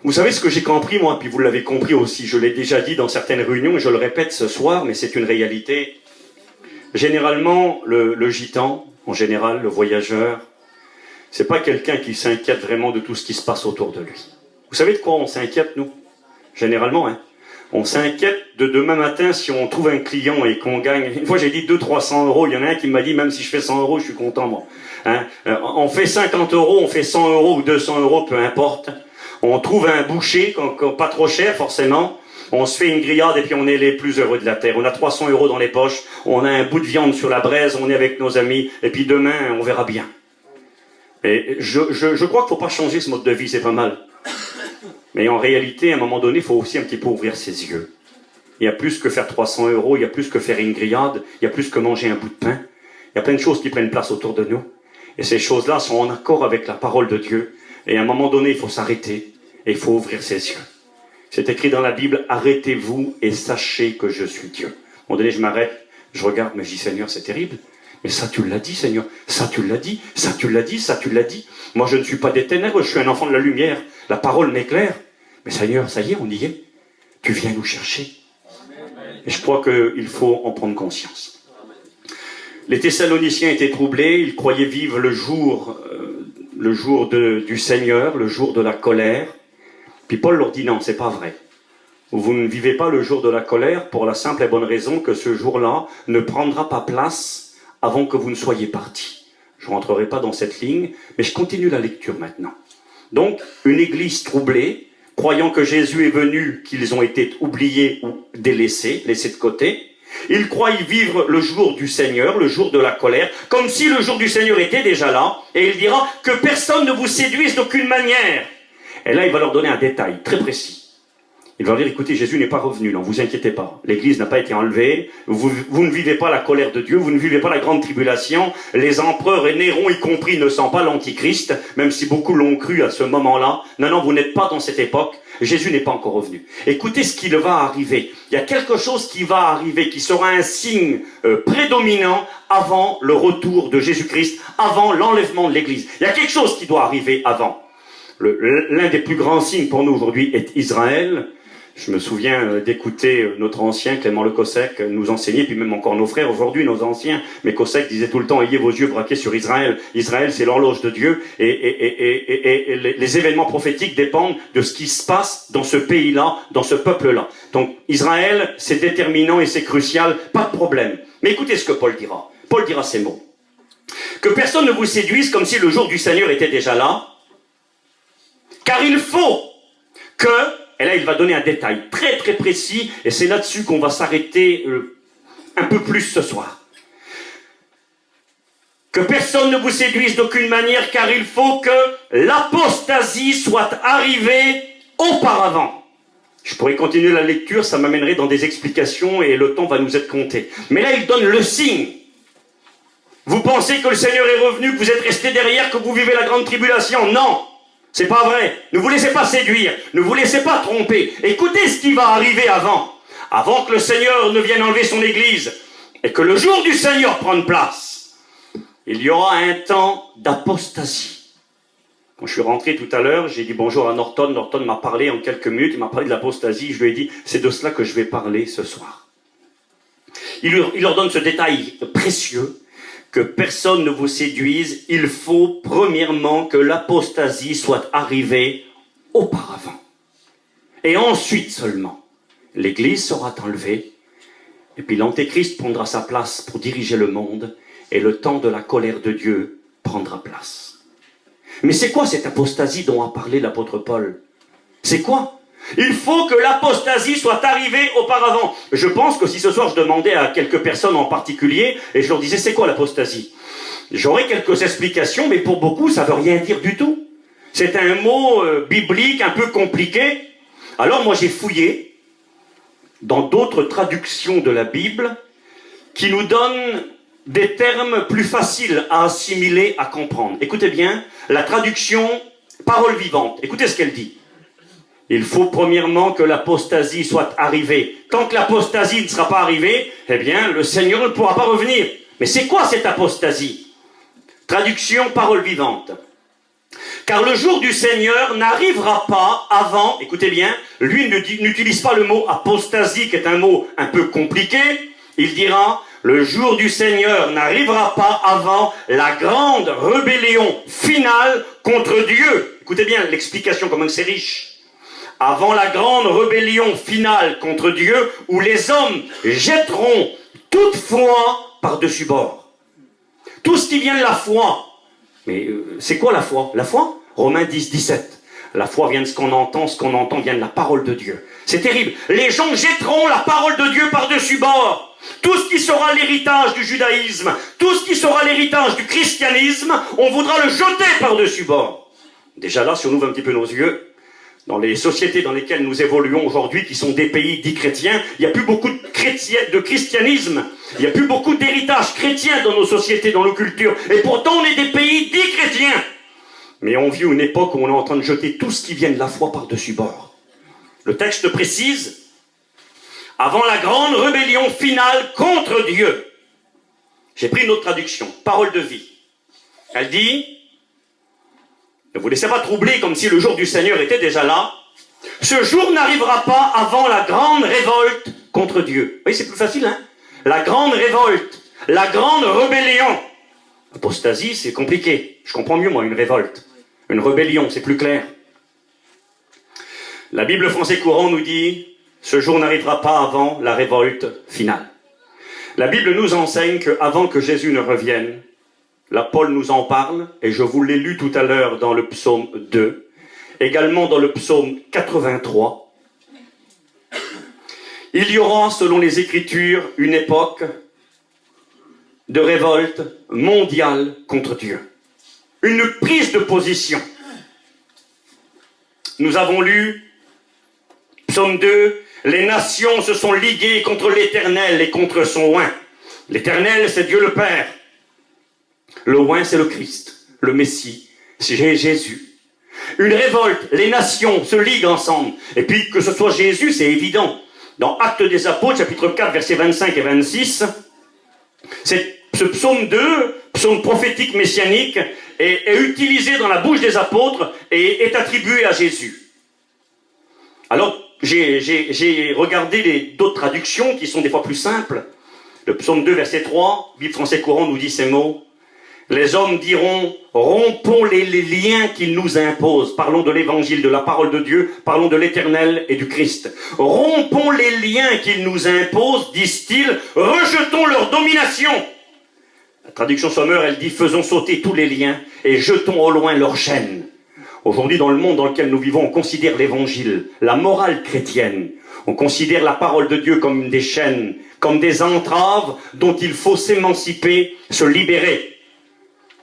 Vous savez ce que j'ai compris, moi, puis vous l'avez compris aussi, je l'ai déjà dit dans certaines réunions, et je le répète ce soir, mais c'est une réalité. Généralement, le gitan, en général, le voyageur, c'est pas quelqu'un qui s'inquiète vraiment de tout ce qui se passe autour de lui. Vous savez de quoi on s'inquiète, nous? Généralement, hein. On s'inquiète de demain matin si on trouve un client et qu'on gagne. Une fois, j'ai dit 200-300 euros. Il y en a un qui m'a dit, même si je fais 100 euros, je suis content, moi. Hein. On fait 50 euros, on fait 100 euros ou 200 euros, peu importe. On trouve un boucher, pas trop cher, forcément. On se fait une grillade et puis on est les plus heureux de la terre. On a 300 euros dans les poches. On a un bout de viande sur la braise. On est avec nos amis. Et puis demain, on verra bien. Et je crois qu'il ne faut pas changer ce mode de vie. C'est pas mal. Mais en réalité, à un moment donné, il faut aussi un petit peu ouvrir ses yeux. Il y a plus que faire 300 euros, il y a plus que faire une grillade, il y a plus que manger un bout de pain. Il y a plein de choses qui prennent place autour de nous. Et ces choses-là sont en accord avec la parole de Dieu. Et à un moment donné, il faut s'arrêter et il faut ouvrir ses yeux. C'est écrit dans la Bible, arrêtez-vous et sachez que je suis Dieu. À un moment donné, je m'arrête, je regarde, mais je dis, Seigneur, c'est terrible. Mais ça, tu l'as dit, Seigneur. Ça, tu l'as dit. Ça, tu l'as dit. Ça, tu l'as dit. Moi, je ne suis pas des ténèbres, je suis un enfant de la lumière. La parole m'éclaire. Mais Seigneur, ça y est, on y est. Tu viens nous chercher. Et je crois qu'il faut en prendre conscience. Les Thessaloniciens étaient troublés. Ils croyaient vivre le jour du Seigneur, le jour de la colère. Puis Paul leur dit non, c'est pas vrai. Vous ne vivez pas le jour de la colère pour la simple et bonne raison que ce jour-là ne prendra pas place avant que vous ne soyez partis. Je ne rentrerai pas dans cette ligne, mais je continue la lecture maintenant. Donc, une église troublée, croyant que Jésus est venu, qu'ils ont été oubliés ou délaissés, laissés de côté. Ils croient y vivre le jour du Seigneur, le jour de la colère, comme si le jour du Seigneur était déjà là, et il dira que personne ne vous séduise d'aucune manière. Et là, il va leur donner un détail très précis. Il va leur dire, écoutez, Jésus n'est pas revenu, non, vous inquiétez pas. L'Église n'a pas été enlevée, vous ne vivez pas la colère de Dieu, vous ne vivez pas la grande tribulation, les empereurs et Néron y compris ne sont pas l'Antichrist, même si beaucoup l'ont cru à ce moment-là. Non, non, vous n'êtes pas dans cette époque, Jésus n'est pas encore revenu. Écoutez ce qui va arriver. Il y a quelque chose qui va arriver, qui sera un signe prédominant avant le retour de Jésus-Christ, avant l'enlèvement de l'Église. Il y a quelque chose qui doit arriver avant. L'un des plus grands signes pour nous aujourd'hui est Israël. Je me souviens d'écouter notre ancien Clément Le Cossec nous enseigner, puis même encore nos frères aujourd'hui, nos anciens. Mais Cossec disait tout le temps, ayez vos yeux braqués sur Israël. Israël, c'est l'horloge de Dieu. Et les événements prophétiques dépendent de ce qui se passe dans ce pays-là, dans ce peuple-là. Donc Israël, c'est déterminant et c'est crucial, pas de problème. Mais écoutez ce que Paul dira. Paul dira ces mots. Que personne ne vous séduise comme si le jour du Seigneur était déjà là. Car il faut que... Et là, il va donner un détail très très précis, et c'est là-dessus qu'on va s'arrêter un peu plus ce soir. Que personne ne vous séduise d'aucune manière, car il faut que l'apostasie soit arrivée auparavant. Je pourrais continuer la lecture, ça m'amènerait dans des explications, et le temps va nous être compté. Mais là, il donne le signe. Vous pensez que le Seigneur est revenu, que vous êtes resté derrière, que vous vivez la grande tribulation? Non. C'est pas vrai. Ne vous laissez pas séduire. Ne vous laissez pas tromper. Écoutez ce qui va arriver avant. Avant que le Seigneur ne vienne enlever son Église et que le jour du Seigneur prenne place, il y aura un temps d'apostasie. Quand je suis rentré tout à l'heure, j'ai dit bonjour à Norton. Norton m'a parlé en quelques minutes. Il m'a parlé de l'apostasie. Je lui ai dit, c'est de cela que je vais parler ce soir. Il leur donne ce détail précieux, que personne ne vous séduise. Il faut premièrement que l'apostasie soit arrivée auparavant. Et ensuite seulement, l'Église sera enlevée, et puis l'Antéchrist prendra sa place pour diriger le monde, et le temps de la colère de Dieu prendra place. Mais c'est quoi cette apostasie dont a parlé l'apôtre Paul? C'est quoi? Il faut que l'apostasie soit arrivée auparavant. Je pense que si ce soir je demandais à quelques personnes en particulier, et je leur disais c'est quoi l'apostasie, j'aurais quelques explications, mais pour beaucoup ça veut rien dire du tout. C'est un mot biblique un peu compliqué. Alors moi j'ai fouillé dans d'autres traductions de la Bible qui nous donnent des termes plus faciles à assimiler, à comprendre. Écoutez bien, la traduction parole vivante, écoutez ce qu'elle dit. Il faut premièrement que l'apostasie soit arrivée. Tant que l'apostasie ne sera pas arrivée, eh bien, le Seigneur ne pourra pas revenir. Mais c'est quoi cette apostasie? Traduction parole vivante. Car le jour du Seigneur n'arrivera pas avant, écoutez bien, lui n'utilise pas le mot apostasie, qui est un mot un peu compliqué. Il dira, le jour du Seigneur n'arrivera pas avant la grande rébellion finale contre Dieu. Écoutez bien l'explication, comment c'est riche. Avant la grande rébellion finale contre Dieu, où les hommes jetteront toute foi par-dessus bord. Tout ce qui vient de la foi. Mais c'est quoi la foi? La foi? Romains 10, 17. La foi vient de ce qu'on entend vient de la parole de Dieu. C'est terrible. Les gens jetteront la parole de Dieu par-dessus bord. Tout ce qui sera l'héritage du judaïsme, tout ce qui sera l'héritage du christianisme, on voudra le jeter par-dessus bord. Déjà là, si on ouvre un petit peu nos yeux, dans les sociétés dans lesquelles nous évoluons aujourd'hui, qui sont des pays dits chrétiens, il n'y a plus beaucoup de christianisme, il n'y a plus beaucoup d'héritage chrétien dans nos sociétés, dans nos cultures, et pourtant on est des pays dits chrétiens. Mais on vit une époque où on est en train de jeter tout ce qui vient de la foi par-dessus bord. Le texte précise, avant la grande rébellion finale contre Dieu. J'ai pris une autre traduction, parole de vie. Elle dit, ne vous laissez pas troubler comme si le jour du Seigneur était déjà là. Ce jour n'arrivera pas avant la grande révolte contre Dieu. Vous voyez, c'est plus facile, hein? La grande révolte, la grande rébellion. Apostasie, c'est compliqué. Je comprends mieux, moi, une révolte. Une rébellion, c'est plus clair. La Bible français courant nous dit, ce jour n'arrivera pas avant la révolte finale. La Bible nous enseigne qu'avant que Jésus ne revienne, là, Paul nous en parle, et je vous l'ai lu tout à l'heure dans le psaume 2, également dans le psaume 83. Il y aura, selon les Écritures, une époque de révolte mondiale contre Dieu. Une prise de position. Nous avons lu, psaume 2, les nations se sont liguées contre l'Éternel et contre son oint. L'Éternel, c'est Dieu le Père. Le oint, c'est le Christ, le Messie, c'est Jésus. Une révolte, les nations se liguent ensemble. Et puis, que ce soit Jésus, c'est évident. Dans Actes des Apôtres, chapitre 4, versets 25 et 26, ce psaume 2, psaume prophétique messianique, est utilisé dans la bouche des apôtres et est attribué à Jésus. Alors, j'ai regardé d'autres traductions qui sont des fois plus simples. Le psaume 2, verset 3, Bible français courant nous dit ces mots. Les hommes diront, rompons les liens qu'ils nous imposent. Parlons de l'évangile, de la parole de Dieu, parlons de l'Éternel et du Christ. Rompons les liens qu'ils nous imposent, disent-ils, rejetons leur domination. La traduction Sommer, elle dit, faisons sauter tous les liens et jetons au loin leurs chaînes. Aujourd'hui, dans le monde dans lequel nous vivons, on considère l'évangile, la morale chrétienne. On considère la parole de Dieu comme des chaînes, comme des entraves dont il faut s'émanciper, se libérer.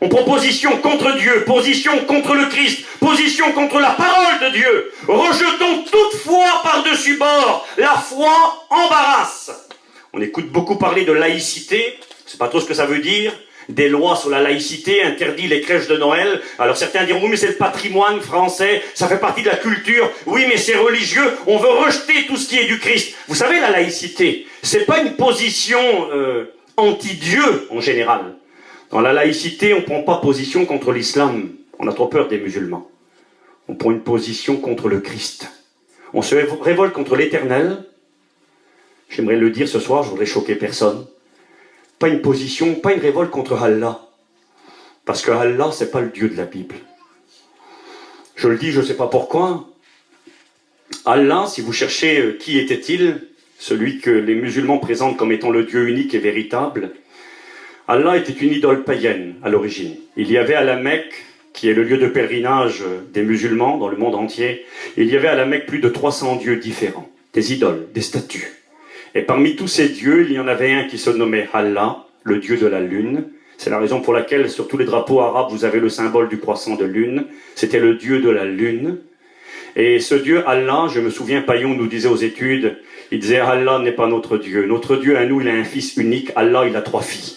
On prend position contre Dieu, position contre le Christ, position contre la parole de Dieu. Rejetons toute foi par-dessus bord. La foi embarrasse. On écoute beaucoup parler de laïcité, je ne sais pas trop ce que ça veut dire, des lois sur la laïcité, interdit les crèches de Noël. Alors certains diront, oui mais c'est le patrimoine français, ça fait partie de la culture. Oui mais c'est religieux, on veut rejeter tout ce qui est du Christ. Vous savez, la laïcité, c'est pas une position anti-Dieu en général. Dans la laïcité, on ne prend pas position contre l'islam. On a trop peur des musulmans. On prend une position contre le Christ. On se révolte contre l'Éternel. J'aimerais le dire ce soir, je voudrais choquer personne. Pas une position, pas une révolte contre Allah. Parce que Allah, c'est pas le Dieu de la Bible. Je le dis, je ne sais pas pourquoi. Allah, si vous cherchez qui était-il, celui que les musulmans présentent comme étant le Dieu unique et véritable, Allah était une idole païenne à l'origine. Il y avait à la Mecque, qui est le lieu de pèlerinage des musulmans dans le monde entier, il y avait à la Mecque plus de 300 dieux différents, des idoles, des statues. Et parmi tous ces dieux, il y en avait un qui se nommait Allah, le dieu de la lune. C'est la raison pour laquelle sur tous les drapeaux arabes, vous avez le symbole du croissant de lune. C'était le dieu de la lune. Et ce Dieu, Allah, je me souviens, Paillon nous disait aux études, il disait, Allah n'est pas notre Dieu. Notre Dieu, à nous, il a un fils unique. Allah, il a 3 filles.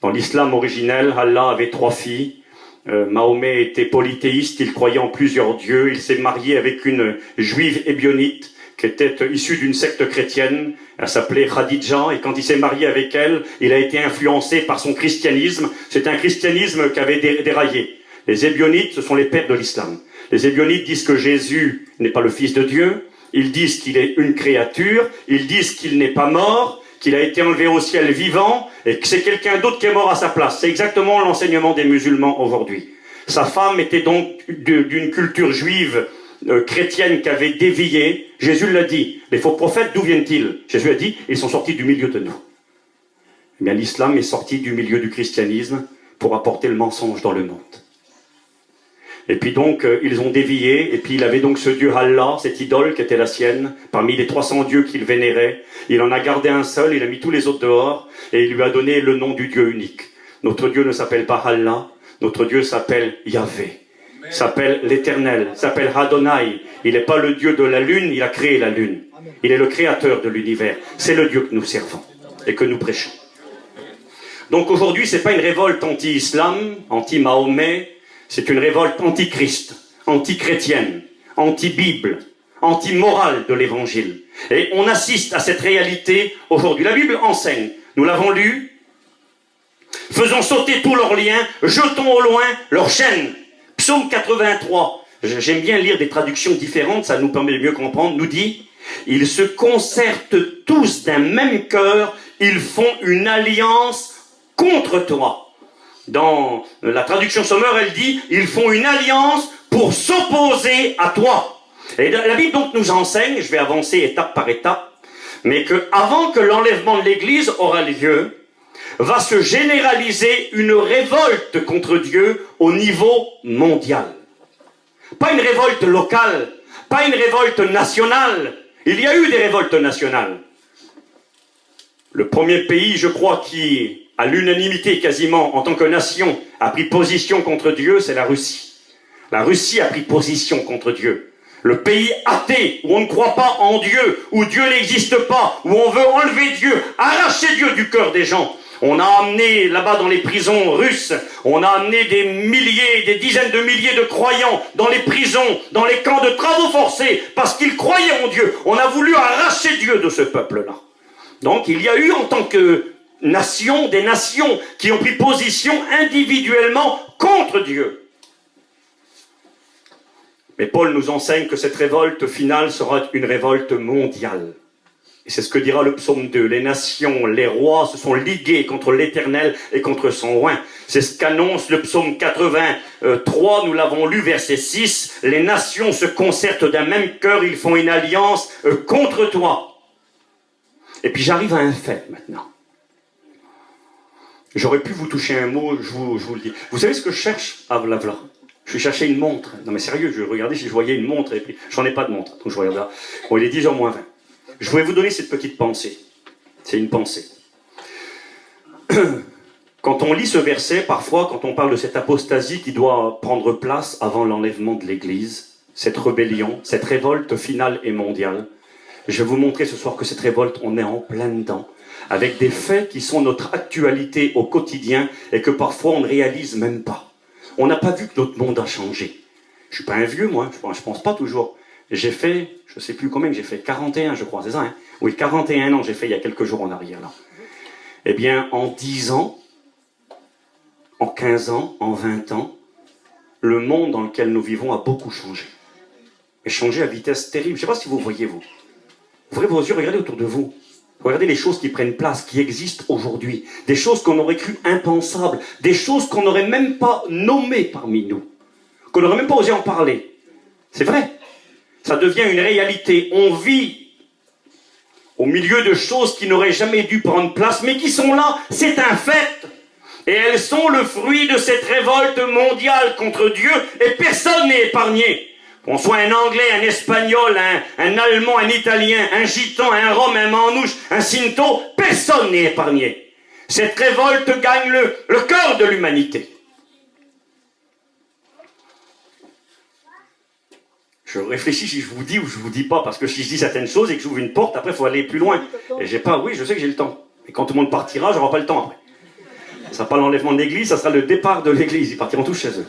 Dans l'islam originel, Allah avait 3 filles. Mahomet était polythéiste, il croyait en plusieurs dieux. Il s'est marié avec une juive ébionite qui était issue d'une secte chrétienne. Elle s'appelait Khadija, et quand il s'est marié avec elle, il a été influencé par son christianisme. C'est un christianisme qui avait déraillé. Les ébionites, ce sont les pères de l'islam. Les ébionites disent que Jésus n'est pas le fils de Dieu. Ils disent qu'il est une créature. Ils disent qu'il n'est pas mort, qu'il a été enlevé au ciel vivant, et que c'est quelqu'un d'autre qui est mort à sa place. C'est exactement l'enseignement des musulmans aujourd'hui. Sa femme était donc d'une culture juive chrétienne qui avait dévié. Jésus l'a dit. Les faux prophètes, d'où viennent-ils? Jésus a dit, ils sont sortis du milieu de nous. Eh bien, l'islam est sorti du milieu du christianisme pour apporter le mensonge dans le monde. Et puis donc, ils ont dévié, et puis il avait donc ce Dieu Allah, cette idole qui était la sienne, parmi les 300 dieux qu'il vénérait. Il en a gardé un seul, il a mis tous les autres dehors, et il lui a donné le nom du Dieu unique. Notre Dieu ne s'appelle pas Allah, notre Dieu s'appelle Yahvé, s'appelle l'Éternel, s'appelle Adonai. Il n'est pas le Dieu de la lune, il a créé la lune. Il est le créateur de l'univers. C'est le Dieu que nous servons et que nous prêchons. Donc aujourd'hui, ce n'est pas une révolte anti-islam, anti-Mahomet, c'est une révolte anti-Christ, anti-chrétienne, anti-Bible, anti-morale de l'Évangile. Et on assiste à cette réalité aujourd'hui. La Bible enseigne, nous l'avons lu, faisons sauter tous leurs liens, jetons au loin leurs chaînes. Psaume 83, j'aime bien lire des traductions différentes, ça nous permet de mieux comprendre, nous dit, ils se concertent tous d'un même cœur, ils font une alliance contre toi. Dans la traduction Sommer, elle dit, ils font une alliance pour s'opposer à toi. Et la Bible donc nous enseigne, je vais avancer étape par étape, mais que avant que l'enlèvement de l'Église aura lieu, va se généraliser une révolte contre Dieu au niveau mondial. Pas une révolte locale, pas une révolte nationale. Il y a eu des révoltes nationales. Le premier pays, je crois, qui, à l'unanimité quasiment, en tant que nation, a pris position contre Dieu, c'est la Russie. La Russie a pris position contre Dieu. Le pays athée, où on ne croit pas en Dieu, où Dieu n'existe pas, où on veut enlever Dieu, arracher Dieu du cœur des gens. On a amené là-bas dans les prisons russes, on a amené des milliers, des dizaines de milliers de croyants dans les prisons, dans les camps de travaux forcés, parce qu'ils croyaient en Dieu. On a voulu arracher Dieu de ce peuple-là. Donc il y a eu en tant que nation, des nations qui ont pris position individuellement contre Dieu. Mais Paul nous enseigne que cette révolte finale sera une révolte mondiale. Et c'est ce que dira le psaume 2. Les nations, les rois se sont ligués contre l'Éternel et contre son oint. C'est ce qu'annonce le psaume 83, nous l'avons lu, verset 6. Les nations se concertent d'un même cœur, ils font une alliance contre toi. Et puis j'arrive à un fait maintenant. J'aurais pu vous toucher un mot, je vous le dis. Vous savez ce que je cherche? Ah, voilà. Je cherchais une montre. Non mais sérieux, je regardais si je voyais une montre, et puis j'en ai pas de montre. Donc je regarde là. Bon, il est 10h moins 20. Je voulais vous donner cette petite pensée. C'est une pensée. Quand on lit ce verset, parfois, quand on parle de cette apostasie qui doit prendre place avant l'enlèvement de l'Église, cette rébellion, cette révolte finale et mondiale, Je vais vous montrer ce soir que cette révolte, on est en plein dedans, avec des faits qui sont notre actualité au quotidien et que parfois on ne réalise même pas. On n'a pas vu que notre monde a changé. Je suis pas un vieux, moi, je pense pas toujours. J'ai fait, je sais plus combien que j'ai fait, 41 je crois, c'est ça, hein? Oui, 41 ans j'ai fait il y a quelques jours en arrière, là. Eh bien, en 10 ans, en 15 ans, en 20 ans, le monde dans lequel nous vivons a beaucoup changé. Et changé à vitesse terrible. Je ne sais pas si vous voyez, vous. Ouvrez vos yeux, regardez autour de vous. Regardez les choses qui prennent place, qui existent aujourd'hui. Des choses qu'on aurait cru impensables. Des choses qu'on n'aurait même pas nommées parmi nous. Qu'on n'aurait même pas osé en parler. C'est vrai. Ça devient une réalité. On vit au milieu de choses qui n'auraient jamais dû prendre place, mais qui sont là. C'est un fait. Et elles sont le fruit de cette révolte mondiale contre Dieu. Et personne n'est épargné. Qu'on soit un Anglais, un Espagnol, un Allemand, un Italien, un Gitan, un Rom, un Manouche, un Sinto, personne n'est épargné. Cette révolte gagne le cœur de l'humanité. Je réfléchis si je vous dis ou je vous dis pas, parce que si je dis certaines choses et que j'ouvre une porte, après il faut aller plus loin. Et j'ai pas, oui, je sais que j'ai le temps. Et quand tout le monde partira, j'aurai pas le temps après. Ça sera pas l'enlèvement de l'église, ça sera le départ de l'église. Ils partiront tous chez eux.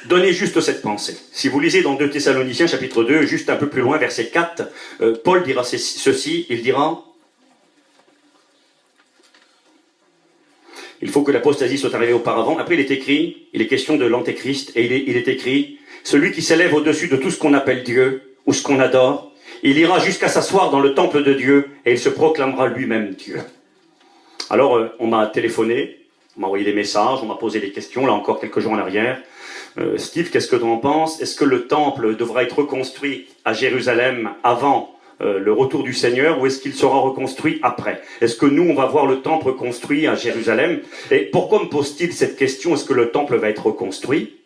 Donnez juste cette pensée. Si vous lisez dans 2 Thessaloniciens, chapitre 2, juste un peu plus loin, verset 4, Paul dira ceci, il dira « Il faut que l'apostasie soit arrivée auparavant. » Après, il est question de l'antéchrist, et il est écrit « Celui qui s'élève au-dessus de tout ce qu'on appelle Dieu, ou ce qu'on adore, il ira jusqu'à s'asseoir dans le temple de Dieu, et il se proclamera lui-même Dieu. » Alors, on m'a téléphoné, on m'a envoyé des messages, on m'a posé des questions, là encore quelques jours en arrière. Steve, qu'est-ce que tu en penses? Est-ce que le temple devra être reconstruit à Jérusalem avant le retour du Seigneur, ou est-ce qu'il sera reconstruit après? Est-ce que nous, on va voir le temple construit à Jérusalem? Et pourquoi me pose-t-il cette question? Est-ce que le temple va être reconstruit?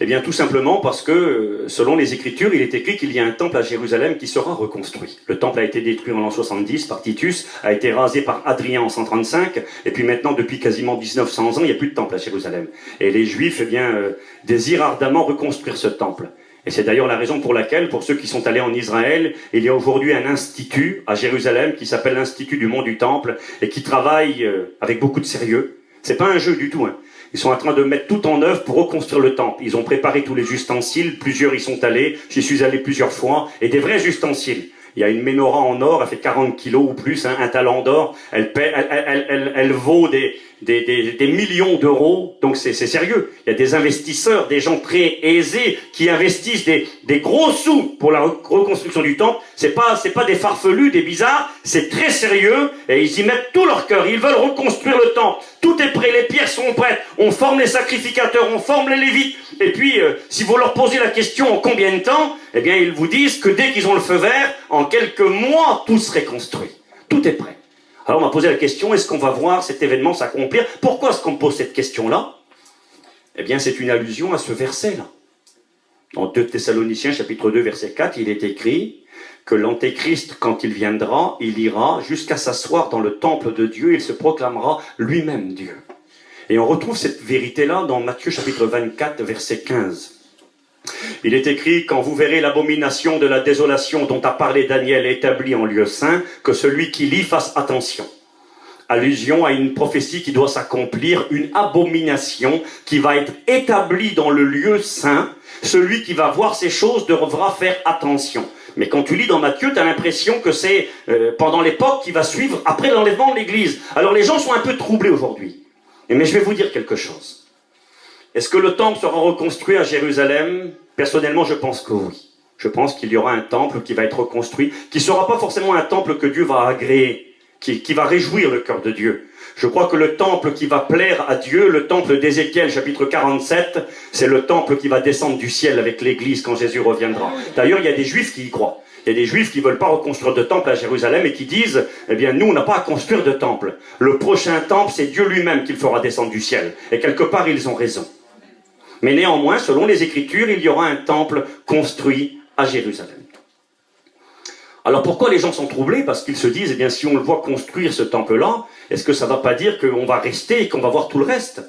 Eh bien, tout simplement parce que, selon les Écritures, il est écrit qu'il y a un temple à Jérusalem qui sera reconstruit. Le temple a été détruit en l'an 70 par Titus, a été rasé par Adrien en 135, et puis maintenant, depuis quasiment 1900 ans, il n'y a plus de temple à Jérusalem. Et les Juifs, eh bien, désirent ardemment reconstruire ce temple. Et c'est d'ailleurs la raison pour laquelle, pour ceux qui sont allés en Israël, il y a aujourd'hui un institut à Jérusalem qui s'appelle l'Institut du Mont du Temple, et qui travaille avec beaucoup de sérieux. C'est pas un jeu du tout, hein. Ils sont en train de mettre tout en œuvre pour reconstruire le temple. Ils ont préparé tous les ustensiles, plusieurs y sont allés, j'y suis allé plusieurs fois, et des vrais ustensiles. Il y a une menorah en or, elle fait 40 kilos ou plus, hein, un talent d'or, elle vaut des millions d'euros, donc c'est sérieux. Il y a des investisseurs, des gens très aisés qui investissent des gros sous pour la reconstruction du temple. C'est pas des farfelus, des bizarres, c'est très sérieux, et ils y mettent tout leur cœur. Ils veulent reconstruire le temple. Tout est prêt, les pierres sont prêtes, on forme les sacrificateurs, on forme les lévites, et puis si vous leur posez la question en combien de temps, eh bien ils vous disent que dès qu'ils ont le feu vert, en quelques mois, tout serait construit. Tout est prêt. Alors on m'a posé la question, est-ce qu'on va voir cet événement s'accomplir? Pourquoi est-ce qu'on me pose cette question-là? Eh bien c'est une allusion à ce verset-là. Dans 2 Thessaloniciens, chapitre 2, verset 4, il est écrit que l'antéchrist, quand il viendra, il ira jusqu'à s'asseoir dans le temple de Dieu, il se proclamera lui-même Dieu. Et on retrouve cette vérité-là dans Matthieu, chapitre 24, verset 15. Il est écrit, quand vous verrez l'abomination de la désolation dont a parlé Daniel établie en lieu saint, que celui qui lit fasse attention. Allusion à une prophétie qui doit s'accomplir, une abomination qui va être établie dans le lieu saint. Celui qui va voir ces choses devra faire attention. Mais quand tu lis dans Matthieu, tu as l'impression que c'est pendant l'époque qui va suivre après l'enlèvement de l'Église. Alors les gens sont un peu troublés aujourd'hui. Mais je vais vous dire quelque chose. Est-ce que le temple sera reconstruit à Jérusalem? Personnellement, je pense que oui. Je pense qu'il y aura un temple qui va être reconstruit, qui ne sera pas forcément un temple que Dieu va agréer, qui va réjouir le cœur de Dieu. Je crois que le temple qui va plaire à Dieu, le temple d'Ézéchiel, chapitre 47, c'est le temple qui va descendre du ciel avec l'Église quand Jésus reviendra. D'ailleurs, il y a des Juifs qui y croient. Il y a des Juifs qui ne veulent pas reconstruire de temple à Jérusalem et qui disent, eh bien, nous, on n'a pas à construire de temple. Le prochain temple, c'est Dieu lui-même qui le fera descendre du ciel. Et quelque part, ils ont raison. Mais néanmoins, selon les Écritures, il y aura un temple construit à Jérusalem. Alors pourquoi les gens sont troublés? Parce qu'ils se disent, eh bien, si on le voit construire ce temple-là, est-ce que ça ne va pas dire qu'on va rester et qu'on va voir tout le reste?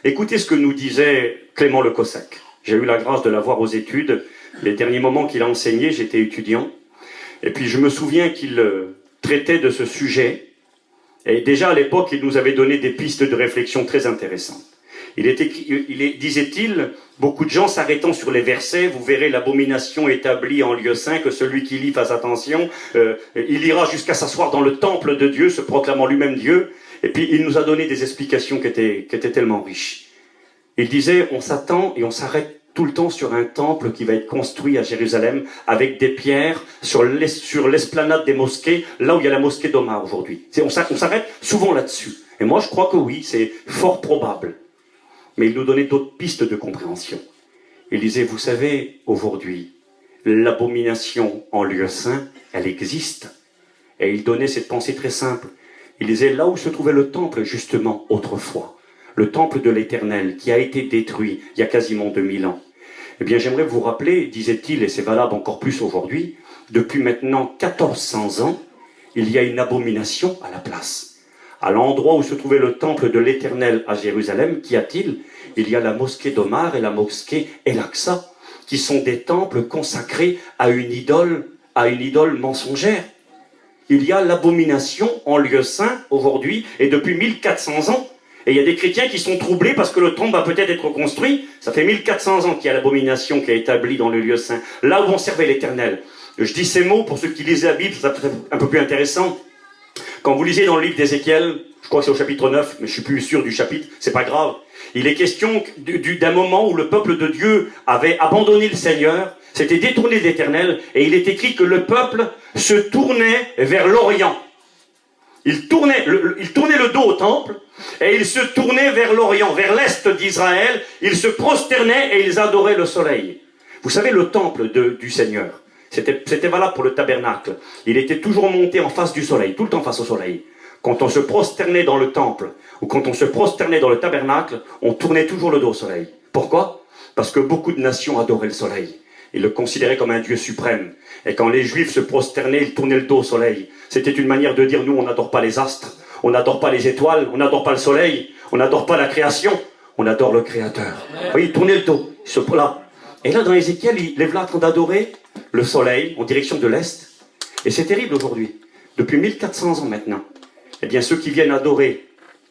Écoutez ce que nous disait Clément Le Cossec. J'ai eu la grâce de l'avoir aux études. Les derniers moments qu'il a enseigné, j'étais étudiant. Et puis je me souviens qu'il traitait de ce sujet. Et déjà à l'époque, il nous avait donné des pistes de réflexion très intéressantes. Disait-il, beaucoup de gens s'arrêtant sur les versets, vous verrez l'abomination établie en lieu saint, que celui qui lit fasse attention, il ira jusqu'à s'asseoir dans le temple de Dieu, se proclamant lui-même Dieu, et puis il nous a donné des explications qui étaient tellement riches. Il disait, on s'attend et on s'arrête tout le temps sur un temple qui va être construit à Jérusalem, avec des pierres sur l'esplanade des mosquées, là où il y a la mosquée d'Omar aujourd'hui. On s'arrête souvent là-dessus. Et moi je crois que oui, c'est fort probable. Mais il nous donnait d'autres pistes de compréhension. Il disait, vous savez, aujourd'hui, l'abomination en lieu saint, elle existe. Et il donnait cette pensée très simple. Il disait, là où se trouvait le temple, justement, autrefois, le temple de l'Éternel, qui a été détruit il y a quasiment 2000 ans, eh bien, j'aimerais vous rappeler, disait-il, et c'est valable encore plus aujourd'hui, depuis maintenant 1400 ans, il y a une abomination à la place. À l'endroit où se trouvait le temple de l'Éternel à Jérusalem, qu'y a-t-il? Il y a la mosquée d'Omar et la mosquée El-Aqsa, qui sont des temples consacrés à une idole mensongère. Il y a l'abomination en lieu saint aujourd'hui, et depuis 1400 ans. Et il y a des chrétiens qui sont troublés parce que le temple va peut-être être reconstruit. Ça fait 1400 ans qu'il y a l'abomination qui est établie dans le lieu saint, là où on servait l'Éternel. Je dis ces mots pour ceux qui lisent la Bible, ça peut être un peu plus intéressant. Quand vous lisez dans le livre d'Ézéchiel, je crois que c'est au chapitre 9, mais je suis plus sûr du chapitre, c'est pas grave. Il est question d'un moment où le peuple de Dieu avait abandonné le Seigneur, s'était détourné de l'Éternel, et il est écrit que le peuple se tournait vers l'Orient. Il tournait le dos au temple, et il se tournait vers l'Orient, vers l'Est d'Israël. Ils se prosternaient et ils adoraient le soleil. Vous savez, le temple du Seigneur, c'était valable pour le tabernacle. Il était toujours monté en face du soleil, tout le temps face au soleil. Quand on se prosternait dans le temple, ou quand on se prosternait dans le tabernacle, on tournait toujours le dos au soleil. Pourquoi? Parce que beaucoup de nations adoraient le soleil. Ils le considéraient comme un Dieu suprême. Et quand les Juifs se prosternaient, ils tournaient le dos au soleil. C'était une manière de dire, nous, on n'adore pas les astres, on n'adore pas les étoiles, on n'adore pas le soleil, on n'adore pas la création, on adore le Créateur. Oui, ils tournaient le dos, là. Et là, dans Ézéchiel, il est là en train d'adorer le soleil en direction de l'Est. Et c'est terrible aujourd'hui. Depuis 1400 ans maintenant, eh bien, ceux qui viennent adorer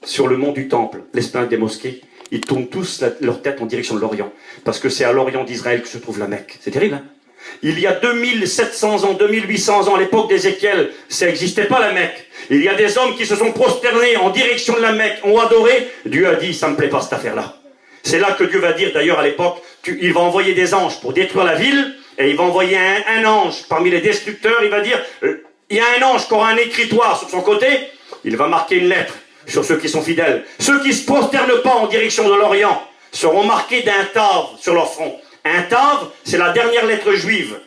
sur le mont du Temple, l'esplanade des mosquées, ils tournent tous leur tête en direction de l'Orient. Parce que c'est à l'Orient d'Israël que se trouve la Mecque. C'est terrible, hein? Il y a 2700 ans, 2800 ans, à l'époque d'Ézéchiel, ça n'existait pas la Mecque. Il y a des hommes qui se sont prosternés en direction de la Mecque, ont adoré. Dieu a dit, ça ne me plaît pas cette affaire-là. C'est là que Dieu va dire, d'ailleurs, à l'époque, il va envoyer des anges pour détruire la ville, et il va envoyer un ange parmi les destructeurs. Il va dire, il y a un ange qui aura un écritoire sur son côté, il va marquer une lettre sur ceux qui sont fidèles. Ceux qui ne se prosternent pas en direction de l'Orient seront marqués d'un tav sur leur front. Un tav, c'est la dernière lettre juive.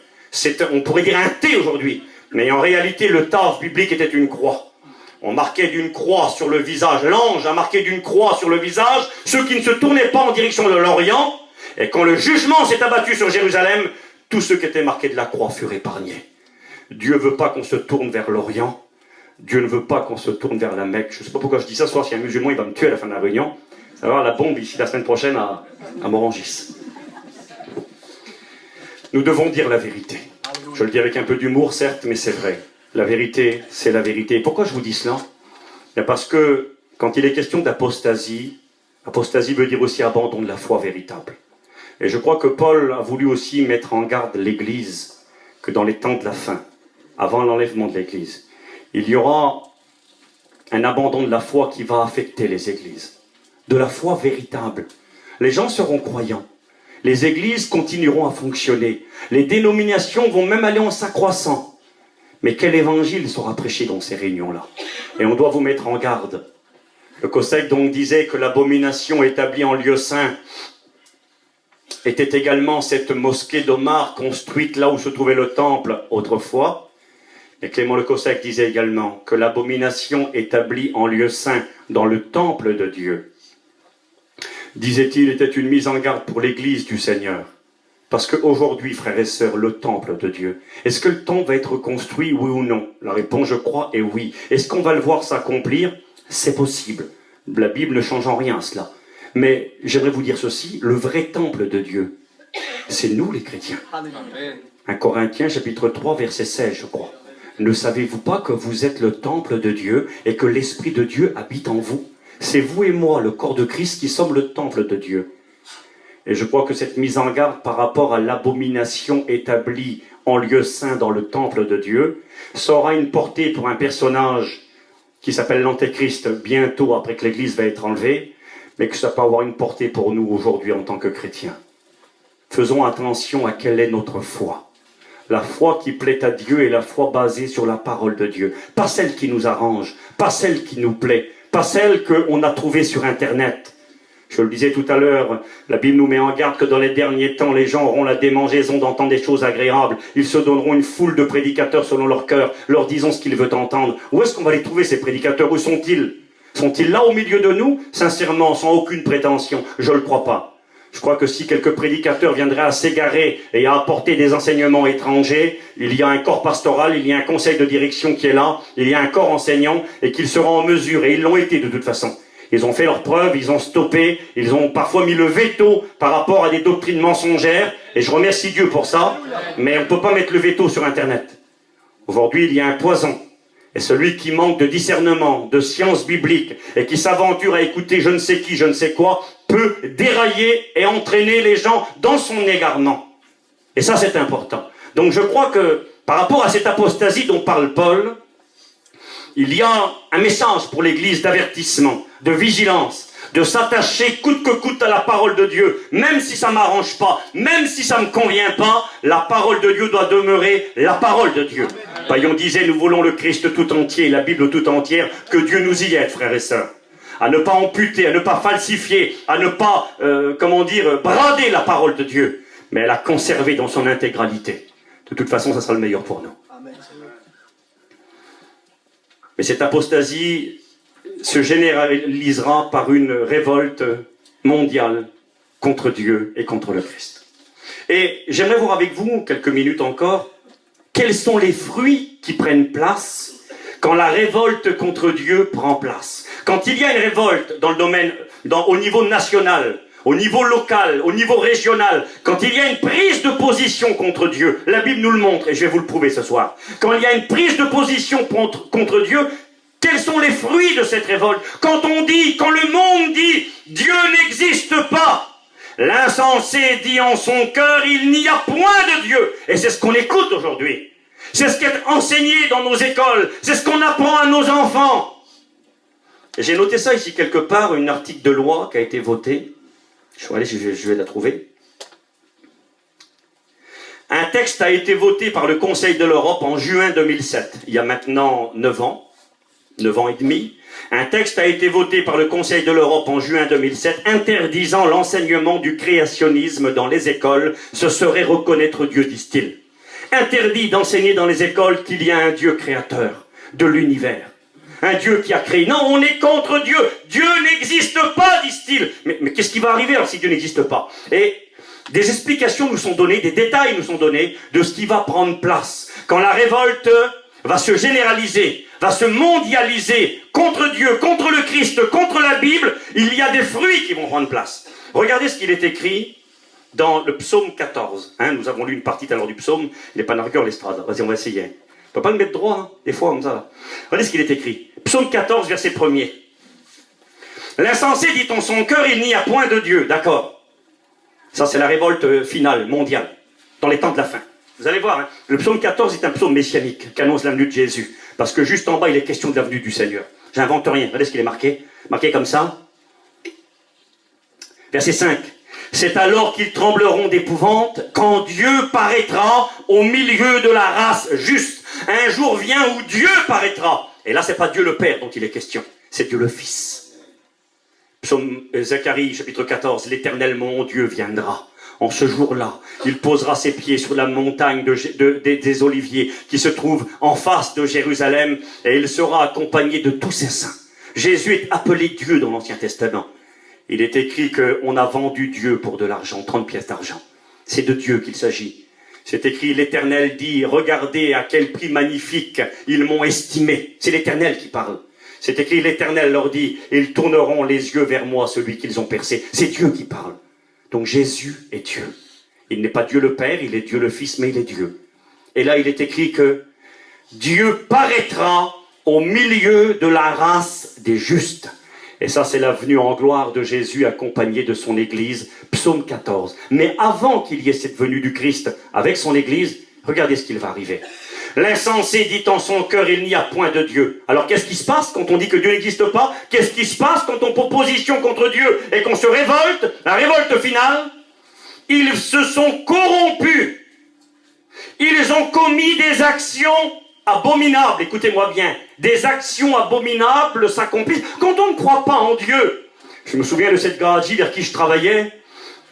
On pourrait dire un T aujourd'hui. Mais en réalité, le tav biblique était une croix. On marquait d'une croix sur le visage. L'ange a marqué d'une croix sur le visage ceux qui ne se tournaient pas en direction de l'Orient. Et quand le jugement s'est abattu sur Jérusalem, tous ceux qui étaient marqués de la croix furent épargnés. Dieu ne veut pas qu'on se tourne vers l'Orient. Dieu ne veut pas qu'on se tourne vers la Mecque. Je ne sais pas pourquoi je dis ça. Ce soir, s'il y a un musulman, il va me tuer à la fin de la réunion. Ça va avoir la bombe ici la semaine prochaine à Morangis. Nous devons dire la vérité. Je le dis avec un peu d'humour, certes, mais c'est vrai. La vérité, c'est la vérité. Pourquoi je vous dis cela? Parce que quand il est question d'apostasie, apostasie veut dire aussi abandon de la foi véritable. Et je crois que Paul a voulu aussi mettre en garde l'Église que dans les temps de la fin, avant l'enlèvement de l'Église, il y aura un abandon de la foi qui va affecter les églises. De la foi véritable. Les gens seront croyants. Les églises continueront à fonctionner. Les dénominations vont même aller en s'accroissant. Mais quel évangile sera prêché dans ces réunions-là? Et on doit vous mettre en garde. Le COSEC donc disait que l'abomination établie en lieu saint était également cette mosquée d'Omar construite là où se trouvait le temple autrefois. Et Clément le COSEC disait également que l'abomination établie en lieu saint dans le temple de Dieu, disait-il, était une mise en garde pour l'Église du Seigneur. Parce qu'aujourd'hui, frères et sœurs, le temple de Dieu, est-ce que le temple va être reconstruit, oui ou non? La réponse, je crois, est oui. Est-ce qu'on va le voir s'accomplir? C'est possible. La Bible ne change en rien cela. Mais j'aimerais vous dire ceci, le vrai temple de Dieu, C'est nous les chrétiens. Amen. 1 Corinthiens chapitre 3 verset 16 je crois. Ne savez-vous pas que vous êtes le temple de Dieu et que l'Esprit de Dieu habite en vous? C'est vous et moi, le corps de Christ, qui sommes le temple de Dieu. Et je crois que cette mise en garde par rapport à l'abomination établie en lieu saint dans le temple de Dieu, ça aura une portée pour un personnage qui s'appelle l'Antéchrist bientôt après que l'Église va être enlevée, mais que ça peut avoir une portée pour nous aujourd'hui en tant que chrétiens. Faisons attention à quelle est notre foi. La foi qui plaît à Dieu est la foi basée sur la parole de Dieu. Pas celle qui nous arrange, pas celle qui nous plaît, pas celle qu'on a trouvée sur Internet. Je le disais tout à l'heure, la Bible nous met en garde que dans les derniers temps, les gens auront la démangeaison d'entendre des choses agréables. Ils se donneront une foule de prédicateurs selon leur cœur, leur disant ce qu'ils veulent entendre. Où est-ce qu'on va les trouver, ces prédicateurs? Où sont-ils? Sont-ils là au milieu de nous? Sincèrement, sans aucune prétention, je ne le crois pas. Je crois que si quelques prédicateurs viendraient à s'égarer et à apporter des enseignements étrangers, il y a un corps pastoral, il y a un conseil de direction qui est là, il y a un corps enseignant et qu'ils seront en mesure, et ils l'ont été de toute façon. Ils ont fait leurs preuves, ils ont stoppé, ils ont parfois mis le veto par rapport à des doctrines mensongères, et je remercie Dieu pour ça, mais on ne peut pas mettre le veto sur Internet. Aujourd'hui, il y a un poison. Et celui qui manque de discernement, de science biblique, et qui s'aventure à écouter je ne sais qui, je ne sais quoi, peut dérailler et entraîner les gens dans son égarement. Et ça, c'est important. Donc je crois que, par rapport à cette apostasie dont parle Paul, il y a un message pour l'Église d'avertissement, de vigilance, de s'attacher coûte que coûte à la parole de Dieu, même si ça ne m'arrange pas, même si ça ne me convient pas, la parole de Dieu doit demeurer la parole de Dieu. Paillon disait, nous voulons le Christ tout entier, la Bible tout entière, que Dieu nous y aide, frères et sœurs. À ne pas amputer, à ne pas falsifier, à ne pas, brader la parole de Dieu, mais à la conserver dans son intégralité. De toute façon, ça sera le meilleur pour nous. Mais cette apostasie se généralisera par une révolte mondiale contre Dieu et contre le Christ. Et j'aimerais voir avec vous, quelques minutes encore, quels sont les fruits qui prennent place quand la révolte contre Dieu prend place. Quand il y a une révolte dans le domaine, au niveau national, au niveau local, au niveau régional, quand il y a une prise de position contre Dieu, la Bible nous le montre et je vais vous le prouver ce soir. Quand il y a une prise de position contre Dieu, quels sont les fruits de cette révolte? Quand le monde dit Dieu n'existe pas, l'insensé dit en son cœur il n'y a point de Dieu. Et c'est ce qu'on écoute aujourd'hui. C'est ce qui est enseigné dans nos écoles. C'est ce qu'on apprend à nos enfants. J'ai noté ça ici quelque part, un article de loi qui a été voté. Je vais la trouver. Un texte a été voté par le Conseil de l'Europe en juin 2007. Il y a maintenant 9 ans et demi. Un texte a été voté par le Conseil de l'Europe en juin 2007 interdisant l'enseignement du créationnisme dans les écoles. Ce serait reconnaître Dieu, disent-ils. Interdit d'enseigner dans les écoles qu'il y a un Dieu créateur de l'univers. Un Dieu qui a créé. Non, on est contre Dieu. Dieu n'existe pas, disent-ils. Mais qu'est-ce qui va arriver alors si Dieu n'existe pas? Et des explications nous sont données, des détails nous sont donnés de ce qui va prendre place. Quand la révolte va se généraliser, va se mondialiser contre Dieu, contre le Christ, contre la Bible, il y a des fruits qui vont prendre place. Regardez ce qu'il est écrit dans le psaume 14. Nous avons lu une partie tout à l'heure du psaume, il n'est pas nargueur l'estrade. Vas-y, on va essayer. On ne peut pas le mettre droit, des fois comme ça. Regardez ce qu'il est écrit. Psaume 14, verset 1er. L'insensé dit en son cœur, il n'y a point de Dieu. D'accord. Ça, c'est la révolte finale, mondiale, dans les temps de la fin. Vous allez voir, le psaume 14 est un psaume messianique qui annonce la venue de Jésus. Parce que juste en bas, il est question de la venue du Seigneur. J'invente rien. Regardez ce qu'il est marqué. Marqué comme ça. Verset 5. C'est alors qu'ils trembleront d'épouvante quand Dieu paraîtra au milieu de la race juste. Un jour vient où Dieu paraîtra. Et là, c'est pas Dieu le Père dont il est question. C'est Dieu le Fils. Psaume Zacharie, chapitre 14. L'Éternel, mon Dieu, viendra. En ce jour-là, il posera ses pieds sur la montagne des Oliviers qui se trouve en face de Jérusalem et il sera accompagné de tous ses saints. Jésus est appelé Dieu dans l'Ancien Testament. Il est écrit qu'on a vendu Dieu pour de l'argent, 30 pièces d'argent. C'est de Dieu qu'il s'agit. C'est écrit, l'Éternel dit, regardez à quel prix magnifique ils m'ont estimé. C'est l'Éternel qui parle. C'est écrit, l'Éternel leur dit, ils tourneront les yeux vers moi, celui qu'ils ont percé. C'est Dieu qui parle. Donc Jésus est Dieu. Il n'est pas Dieu le Père, il est Dieu le Fils, mais il est Dieu. Et là, il est écrit que Dieu paraîtra au milieu de la race des justes. Et ça, c'est la venue en gloire de Jésus accompagné de son Église, psaume 14. Mais avant qu'il y ait cette venue du Christ avec son Église, regardez ce qu'il va arriver. L'insensé dit en son cœur, il n'y a point de Dieu. Alors qu'est-ce qui se passe quand on dit que Dieu n'existe pas? Qu'est-ce qui se passe quand on pose position contre Dieu et qu'on se révolte? La révolte finale, ils se sont corrompus. Ils ont commis des actions abominables. Écoutez-moi bien, des actions abominables s'accomplissent quand on ne croit pas en Dieu. Je me souviens de cette gadji vers qui je travaillais,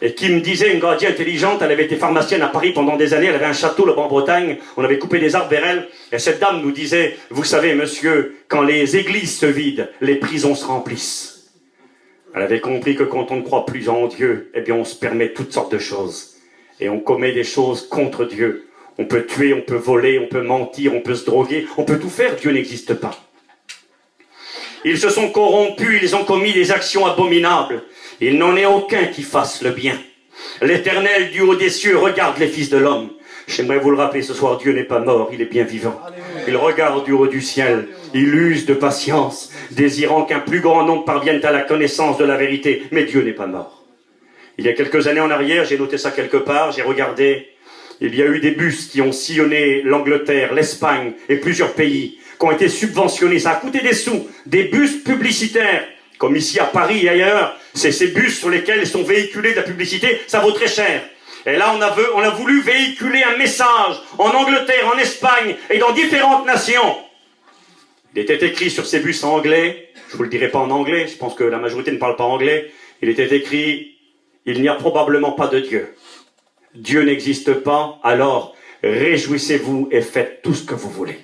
et qui me disait, une gadji intelligente, elle avait été pharmacienne à Paris pendant des années, elle avait un château là-bas en Bretagne, on avait coupé des arbres vers elle, et cette dame nous disait, vous savez monsieur, quand les églises se vident, les prisons se remplissent. Elle avait compris que quand on ne croit plus en Dieu, eh bien on se permet toutes sortes de choses, et on commet des choses contre Dieu. On peut tuer, on peut voler, on peut mentir, on peut se droguer, on peut tout faire, Dieu n'existe pas. Ils se sont corrompus, ils ont commis des actions abominables. Il n'en est aucun qui fasse le bien. L'Éternel du haut des cieux regarde les fils de l'homme. J'aimerais vous le rappeler ce soir, Dieu n'est pas mort, il est bien vivant. Il regarde du haut du ciel, il use de patience, désirant qu'un plus grand nombre parvienne à la connaissance de la vérité. Mais Dieu n'est pas mort. Il y a quelques années en arrière, j'ai noté ça quelque part, j'ai regardé, il y a eu des bus qui ont sillonné l'Angleterre, l'Espagne et plusieurs pays, qui ont été subventionnés. Ça a coûté des sous, des bus publicitaires. Comme ici à Paris et ailleurs, c'est ces bus sur lesquels sont véhiculés de la publicité, ça vaut très cher. Et là, on a voulu véhiculer un message en Angleterre, en Espagne et dans différentes nations. Il était écrit sur ces bus en anglais, je vous le dirai pas en anglais, je pense que la majorité ne parle pas anglais, il était écrit, il n'y a probablement pas de Dieu. Dieu n'existe pas, alors réjouissez-vous et faites tout ce que vous voulez.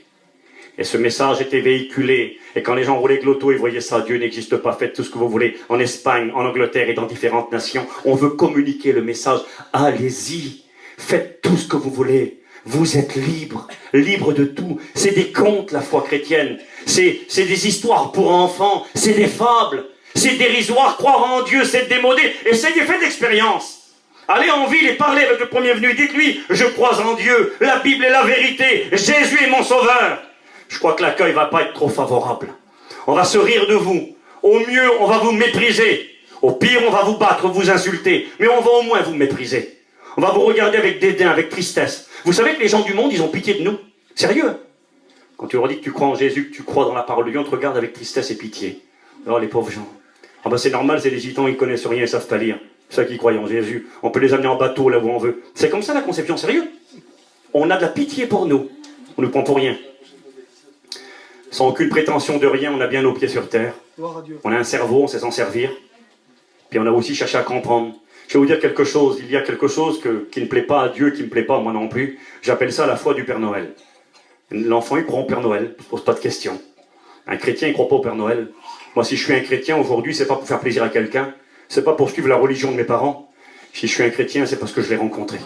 Et ce message était véhiculé. Et quand les gens roulaient avec l'auto, ils voyaient ça. Dieu n'existe pas, faites tout ce que vous voulez. En Espagne, en Angleterre et dans différentes nations, on veut communiquer le message. Allez-y, faites tout ce que vous voulez. Vous êtes libres, libres de tout. C'est des contes, la foi chrétienne. C'est des histoires pour enfants. C'est des fables. C'est dérisoire. Croire en Dieu, c'est démodé. Essayez, faites l'expérience. Allez en ville et parlez avec le premier venu. Dites-lui, je crois en Dieu. La Bible est la vérité. Jésus est mon sauveur. Je crois que l'accueil va pas être trop favorable. On va se rire de vous. Au mieux, on va vous mépriser. Au pire, on va vous battre, vous insulter. Mais on va au moins vous mépriser. On va vous regarder avec dédain, avec tristesse. Vous savez que les gens du monde, ils ont pitié de nous. Sérieux. Quand tu leur dis que tu crois en Jésus, que tu crois dans la parole de Dieu, on te regarde avec tristesse et pitié. Alors les pauvres gens. Ah ben c'est normal, c'est des gitans, ils connaissent rien, ils savent pas lire. Ceux qui croient en Jésus. On peut les amener en bateau là où on veut. C'est comme ça la conception, sérieux. On a de la pitié pour nous. On ne prend pour rien. Sans aucune prétention de rien, on a bien nos pieds sur terre. On a un cerveau, on sait s'en servir. Puis on a aussi cherché à comprendre. Je vais vous dire quelque chose. Il y a quelque chose qui ne plaît pas à Dieu, qui ne me plaît pas à moi non plus. J'appelle ça la foi du Père Noël. L'enfant, il croit au Père Noël. Il ne se pose pas de questions. Un chrétien, il ne croit pas au Père Noël. Moi, si je suis un chrétien aujourd'hui, c'est pas pour faire plaisir à quelqu'un. C'est pas pour suivre la religion de mes parents. Si je suis un chrétien, c'est parce que je l'ai rencontré.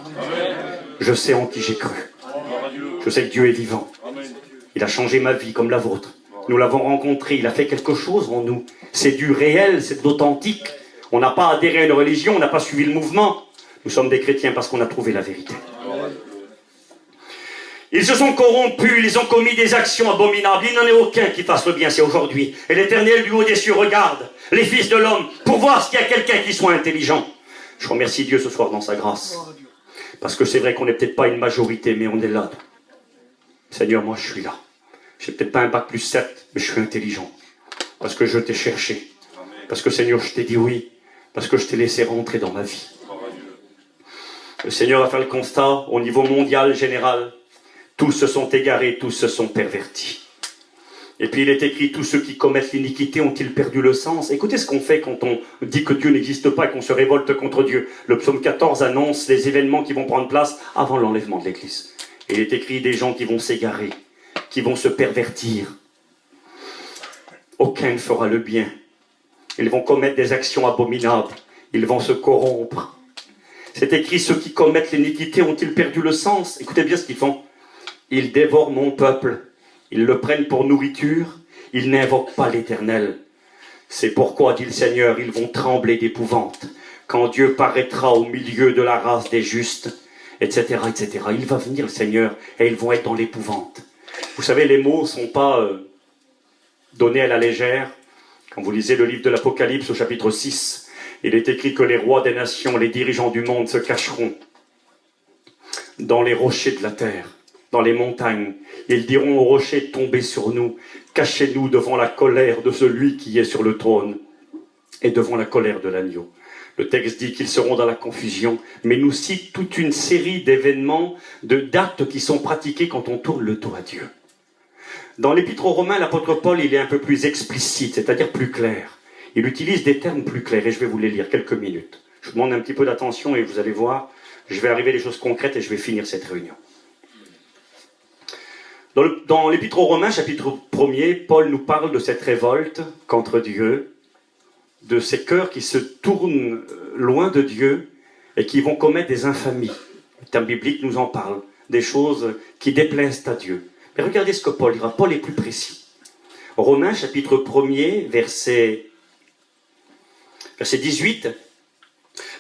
Je sais en qui j'ai cru. Je sais que Dieu est vivant. Il a changé ma vie comme la vôtre. Nous l'avons rencontré, il a fait quelque chose en nous. C'est du réel, c'est de l'authentique. On n'a pas adhéré à une religion, on n'a pas suivi le mouvement. Nous sommes des chrétiens parce qu'on a trouvé la vérité. Ils se sont corrompus, ils ont commis des actions abominables. Il n'en est aucun qui fasse le bien, c'est aujourd'hui. Et l'Éternel du haut des cieux regarde les fils de l'homme pour voir s'il y a quelqu'un qui soit intelligent. Je remercie Dieu ce soir dans sa grâce. Parce que c'est vrai qu'on n'est peut-être pas une majorité, mais on est là. Seigneur, moi je suis là. J'ai peut-être pas un bac plus 7, mais je suis intelligent. Parce que je t'ai cherché. Parce que Seigneur, je t'ai dit oui. Parce que je t'ai laissé rentrer dans ma vie. Le Seigneur va faire le constat au niveau mondial, général. Tous se sont égarés, tous se sont pervertis. Et puis il est écrit, tous ceux qui commettent l'iniquité ont-ils perdu le sens? Écoutez ce qu'on fait quand on dit que Dieu n'existe pas et qu'on se révolte contre Dieu. Le psaume 14 annonce les événements qui vont prendre place avant l'enlèvement de l'Église. Et il est écrit des gens qui vont s'égarer, qui vont se pervertir. Aucun ne fera le bien. Ils vont commettre des actions abominables. Ils vont se corrompre. C'est écrit, ceux qui commettent l'iniquité ont-ils perdu le sens? Écoutez bien ce qu'ils font. Ils dévorent mon peuple. Ils le prennent pour nourriture. Ils n'invoquent pas l'Éternel. C'est pourquoi, dit le Seigneur, ils vont trembler d'épouvante quand Dieu paraîtra au milieu de la race des justes, etc., etc. Il va venir, le Seigneur, et ils vont être dans l'épouvante. Vous savez, les mots ne sont pas donnés à la légère. Quand vous lisez le livre de l'Apocalypse au chapitre 6, il est écrit que les rois des nations, les dirigeants du monde se cacheront dans les rochers de la terre, dans les montagnes. Ils diront aux rochers, tombez sur nous, cachez-nous devant la colère de celui qui est sur le trône et devant la colère de l'agneau. Le texte dit qu'ils seront dans la confusion, mais nous cite toute une série d'événements, d'actes qui sont pratiqués quand on tourne le dos à Dieu. Dans l'Épître aux Romains, l'apôtre Paul, il est un peu plus explicite, c'est-à-dire plus clair. Il utilise des termes plus clairs, et je vais vous les lire quelques minutes. Je vous demande un petit peu d'attention, et vous allez voir, je vais arriver à des choses concrètes, et je vais finir cette réunion. Dans l'Épître aux Romains, chapitre 1er, Paul nous parle de cette révolte contre Dieu, de ces cœurs qui se tournent loin de Dieu et qui vont commettre des infamies. Le terme biblique nous en parle, des choses qui déplaisent à Dieu. Mais regardez ce que Paul dira. Paul est plus précis. Romains, chapitre 1er, verset 18.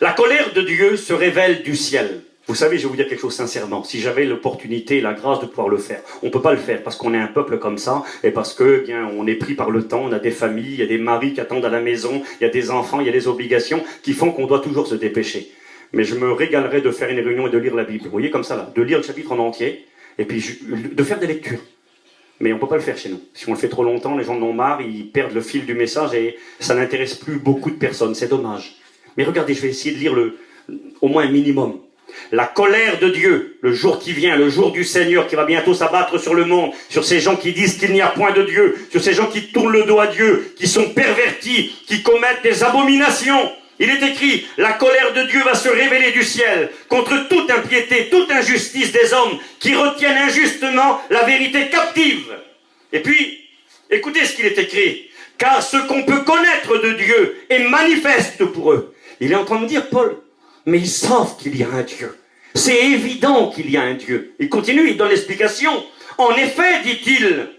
La colère de Dieu se révèle du ciel. Vous savez, je vais vous dire quelque chose sincèrement. Si j'avais l'opportunité et la grâce de pouvoir le faire, on ne peut pas le faire parce qu'on est un peuple comme ça et parce que, eh bien, on est pris par le temps, on a des familles, il y a des maris qui attendent à la maison, il y a des enfants, il y a des obligations qui font qu'on doit toujours se dépêcher. Mais je me régalerais de faire une réunion et de lire la Bible. Vous voyez, comme ça, là, de lire le chapitre en entier et puis de faire des lectures. Mais on ne peut pas le faire chez nous. Si on le fait trop longtemps, les gens en ont marre, ils perdent le fil du message et ça n'intéresse plus beaucoup de personnes. C'est dommage. Mais regardez, je vais essayer de lire au moins un minimum. La colère de Dieu, le jour qui vient, le jour du Seigneur qui va bientôt s'abattre sur le monde, sur ces gens qui disent qu'il n'y a point de Dieu, sur ces gens qui tournent le dos à Dieu, qui sont pervertis, qui commettent des abominations. Il est écrit, la colère de Dieu va se révéler du ciel contre toute impiété, toute injustice des hommes qui retiennent injustement la vérité captive. Et puis, écoutez ce qu'il est écrit, car ce qu'on peut connaître de Dieu est manifeste pour eux. Il est en train de dire, Paul, mais ils savent qu'il y a un Dieu. C'est évident qu'il y a un Dieu. Il continue, il donne l'explication. En effet, dit-il,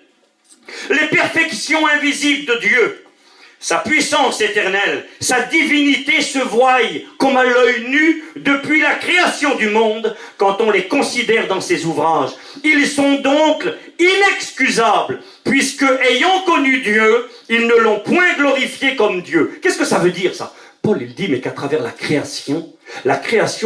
les perfections invisibles de Dieu, sa puissance éternelle, sa divinité se voient comme à l'œil nu depuis la création du monde quand on les considère dans ses ouvrages. Ils sont donc inexcusables puisque, ayant connu Dieu, ils ne l'ont point glorifié comme Dieu. Qu'est-ce que ça veut dire ça? Paul, il dit, mais qu'à travers la création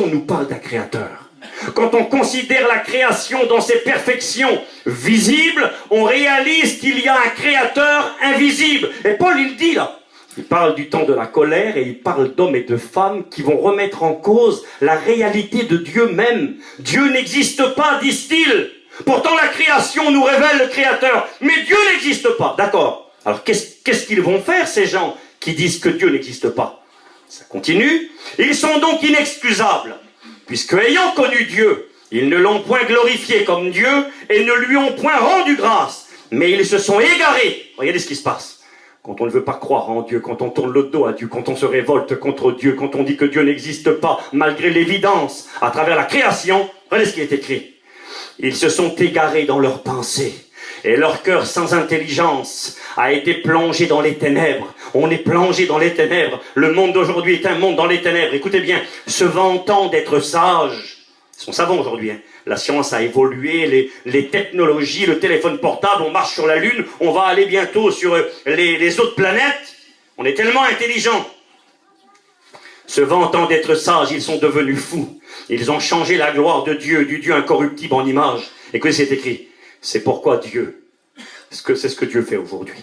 nous parle d'un créateur. Quand on considère la création dans ses perfections visibles, on réalise qu'il y a un créateur invisible. Et Paul, il dit là, il parle du temps de la colère et il parle d'hommes et de femmes qui vont remettre en cause la réalité de Dieu même. Dieu n'existe pas, disent-ils. Pourtant, la création nous révèle le créateur. Mais Dieu n'existe pas. D'accord. Alors, qu'est-ce qu'ils vont faire, ces gens qui disent que Dieu n'existe pas? Ça continue. Ils sont donc inexcusables, puisque ayant connu Dieu, ils ne l'ont point glorifié comme Dieu et ne lui ont point rendu grâce, mais ils se sont égarés. Regardez ce qui se passe. Quand on ne veut pas croire en Dieu, quand on tourne le dos à Dieu, quand on se révolte contre Dieu, quand on dit que Dieu n'existe pas, malgré l'évidence, à travers la création, regardez ce qui est écrit. Ils se sont égarés dans leurs pensées. Et leur cœur sans intelligence a été plongé dans les ténèbres. On est plongé dans les ténèbres. Le monde d'aujourd'hui est un monde dans les ténèbres. Écoutez bien, se vantant d'être sages. Ils sont savants aujourd'hui. Hein. La science a évolué, les technologies, le téléphone portable, on marche sur la Lune, on va aller bientôt sur les autres planètes. On est tellement intelligents. Se vantant d'être sages, ils sont devenus fous. Ils ont changé la gloire de Dieu, du Dieu incorruptible en image. Écoutez, c'est écrit. C'est pourquoi Dieu, c'est ce que Dieu fait aujourd'hui,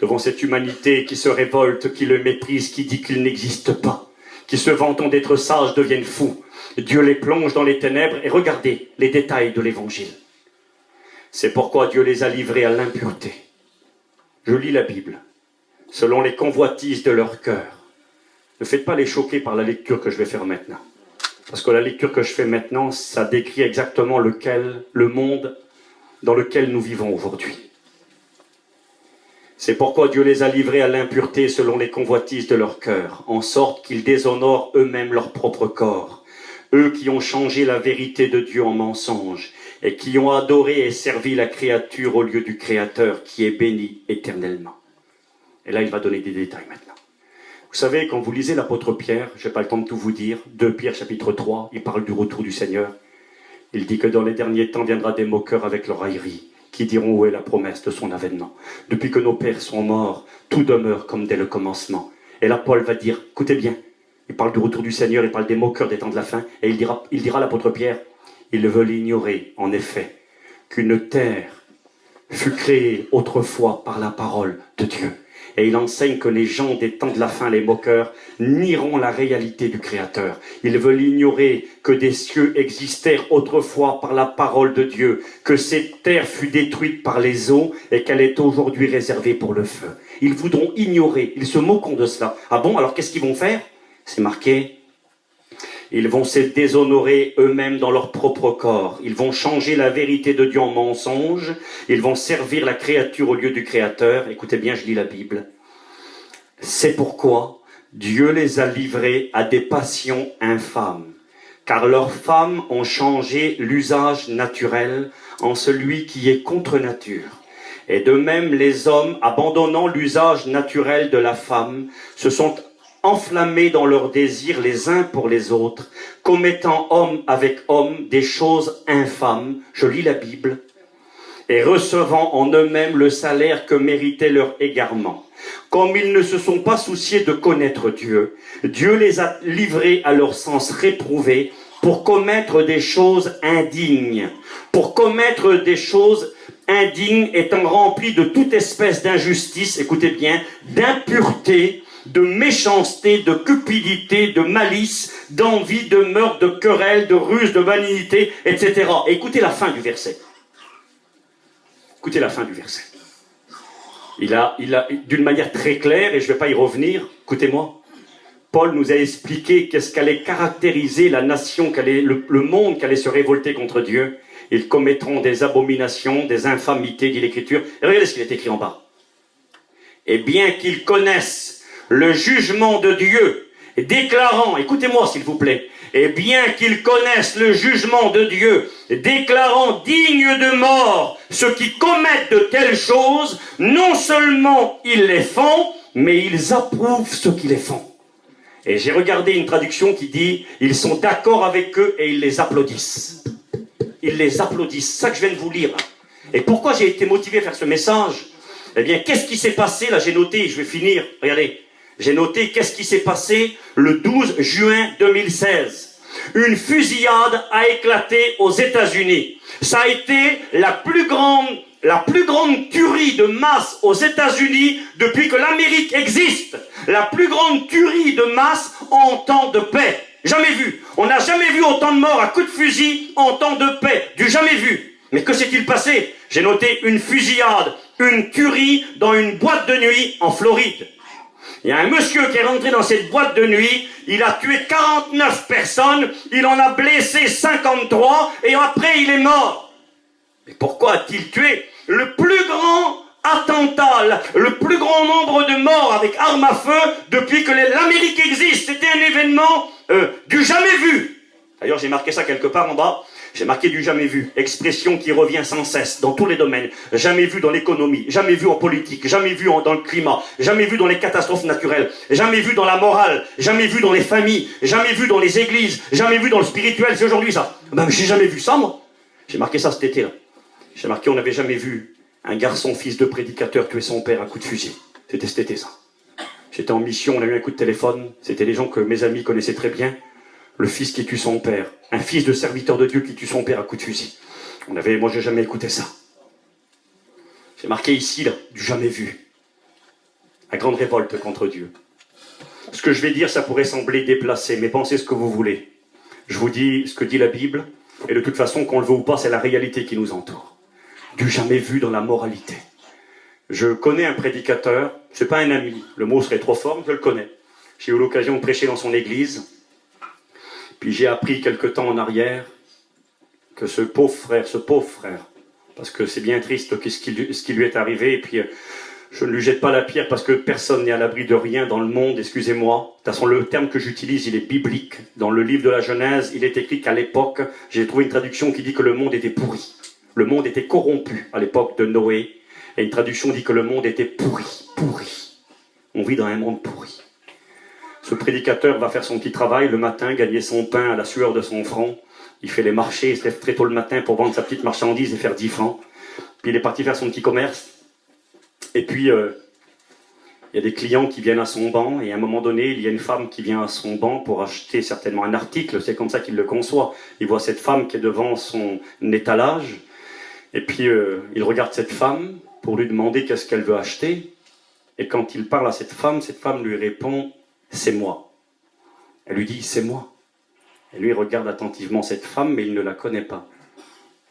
devant cette humanité qui se révolte, qui le méprise, qui dit qu'il n'existe pas, qui se vantant d'être sages deviennent fous. Dieu les plonge dans les ténèbres et regardez les détails de l'évangile. C'est pourquoi Dieu les a livrés à l'impureté. Je lis la Bible, selon les convoitises de leur cœur. Ne faites pas les choquer par la lecture que je vais faire maintenant. Parce que la lecture que je fais maintenant, ça décrit exactement le monde dans lequel nous vivons aujourd'hui. C'est pourquoi Dieu les a livrés à l'impureté selon les convoitises de leur cœur, en sorte qu'ils déshonorent eux-mêmes leur propre corps. Eux qui ont changé la vérité de Dieu en mensonge, et qui ont adoré et servi la créature au lieu du Créateur, qui est béni éternellement. Et là, il va donner des détails maintenant. Vous savez, quand vous lisez l'apôtre Pierre, je n'ai pas le temps de tout vous dire, 2 Pierre chapitre 3, il parle du retour du Seigneur. Il dit que dans les derniers temps viendra des moqueurs avec leur raillerie, qui diront où est la promesse de son avènement. Depuis que nos pères sont morts, tout demeure comme dès le commencement. Et là, Paul va dire, écoutez bien, il parle du retour du Seigneur, il parle des moqueurs des temps de la fin, et il dira à l'apôtre Pierre, ils veulent ignorer, en effet, qu'une terre fut créée autrefois par la parole de Dieu. Et il enseigne que les gens des temps de la fin, les moqueurs, nieront la réalité du Créateur. Ils veulent ignorer que des cieux existèrent autrefois par la parole de Dieu, que cette terre fut détruite par les eaux et qu'elle est aujourd'hui réservée pour le feu. Ils voudront ignorer, ils se moqueront de cela. Ah bon, alors qu'est-ce qu'ils vont faire? C'est marqué. Ils vont se déshonorer eux-mêmes dans leur propre corps. Ils vont changer la vérité de Dieu en mensonge. Ils vont servir la créature au lieu du Créateur. Écoutez bien, je lis la Bible. C'est pourquoi Dieu les a livrés à des passions infâmes. Car leurs femmes ont changé l'usage naturel en celui qui est contre nature. Et de même, les hommes, abandonnant l'usage naturel de la femme, se sont enflammés dans leurs désirs les uns pour les autres, commettant homme avec homme des choses infâmes, je lis la Bible, et recevant en eux-mêmes le salaire que méritait leur égarement. Comme ils ne se sont pas souciés de connaître Dieu, Dieu les a livrés à leur sens réprouvé pour commettre des choses indignes, pour commettre des choses indignes étant remplis de toute espèce d'injustice, écoutez bien, d'impureté, de méchanceté, de cupidité, de malice, d'envie, de meurtre, de querelle, de ruse, de vanité, etc. Et écoutez la fin du verset. Écoutez la fin du verset. Il a d'une manière très claire, et je ne vais pas y revenir, écoutez-moi, Paul nous a expliqué qu'est-ce qu'allait caractériser la nation, le monde qui allait se révolter contre Dieu. Ils commettront des abominations, des infamités, dit l'Écriture. Et regardez ce qu'il est écrit en bas. Et bien qu'ils connaissent le jugement de Dieu, déclarant, écoutez-moi s'il vous plaît, et bien qu'ils connaissent le jugement de Dieu, déclarant digne de mort ceux qui commettent de telles choses, non seulement ils les font, mais ils approuvent ceux qui les font. Et j'ai regardé une traduction qui dit, ils sont d'accord avec eux et ils les applaudissent. Ils les applaudissent, c'est ça que je viens de vous lire. Et pourquoi j'ai été motivé à faire ce message? Eh bien, qu'est-ce qui s'est passé? Là, j'ai noté, je vais finir, regardez. J'ai noté qu'est-ce qui s'est passé le 12 juin 2016. Une fusillade a éclaté aux États-Unis. Ça a été la plus grande tuerie de masse aux États-Unis depuis que l'Amérique existe. La plus grande tuerie de masse en temps de paix. Jamais vu. On n'a jamais vu autant de morts à coups de fusil en temps de paix. Du jamais vu. Mais que s'est-il passé? J'ai noté une fusillade, une tuerie dans une boîte de nuit en Floride. Il y a un monsieur qui est rentré dans cette boîte de nuit, il a tué 49 personnes, il en a blessé 53 et après il est mort. Mais pourquoi a-t-il tué? Le plus grand attentat, le plus grand nombre de morts avec armes à feu depuis que l'Amérique existe. C'était un événement du jamais vu. D'ailleurs j'ai marqué ça quelque part en bas. J'ai marqué du jamais vu, expression qui revient sans cesse dans tous les domaines. Jamais vu dans l'économie, jamais vu en politique, jamais vu dans le climat, jamais vu dans les catastrophes naturelles, jamais vu dans la morale, jamais vu dans les familles, jamais vu dans les églises, jamais vu dans le spirituel. C'est aujourd'hui ça. Ben, j'ai jamais vu ça moi. J'ai marqué ça cet été-là. J'ai marqué on n'avait jamais vu un garçon fils de prédicateur tuer son père à coup de fusil. C'était cet été ça. J'étais en mission, on a eu un coup de téléphone. C'était des gens que mes amis connaissaient très bien. Le fils qui tue son père, un fils de serviteur de Dieu qui tue son père à coup de fusil. Moi j'ai jamais écouté ça. J'ai marqué ici, là, du jamais vu. La grande révolte contre Dieu. Ce que je vais dire, ça pourrait sembler déplacé, mais pensez ce que vous voulez. Je vous dis ce que dit la Bible, et de toute façon, qu'on le veut ou pas, c'est la réalité qui nous entoure. Du jamais vu dans la moralité. Je connais un prédicateur, c'est pas un ami, le mot serait trop fort, je le connais. J'ai eu l'occasion de prêcher dans son église. Puis j'ai appris quelque temps en arrière que ce pauvre frère, parce que c'est bien triste ce qui lui est arrivé, et puis je ne lui jette pas la pierre parce que personne n'est à l'abri de rien dans le monde, excusez-moi. De toute façon, le terme que j'utilise, il est biblique. Dans le livre de la Genèse, il est écrit qu'à l'époque, j'ai trouvé une traduction qui dit que le monde était pourri. Le monde était corrompu à l'époque de Noé, et une traduction dit que le monde était pourri. On vit dans un monde pourri. Ce prédicateur va faire son petit travail le matin, gagner son pain à la sueur de son front. Il fait les marchés, il se lève très tôt le matin pour vendre sa petite marchandise et faire 10 francs. Puis il est parti faire son petit commerce. Et puis, il y a des clients qui viennent à son banc. Et à un moment donné, il y a une femme qui vient à son banc pour acheter certainement un article. C'est comme ça qu'il le conçoit. Il voit cette femme qui est devant son étalage. Et puis, il regarde cette femme pour lui demander qu'est-ce qu'elle veut acheter. Et quand il parle à cette femme lui répond « c'est moi ». Elle lui dit « c'est moi ». Et lui, il regarde attentivement cette femme, mais il ne la connaît pas.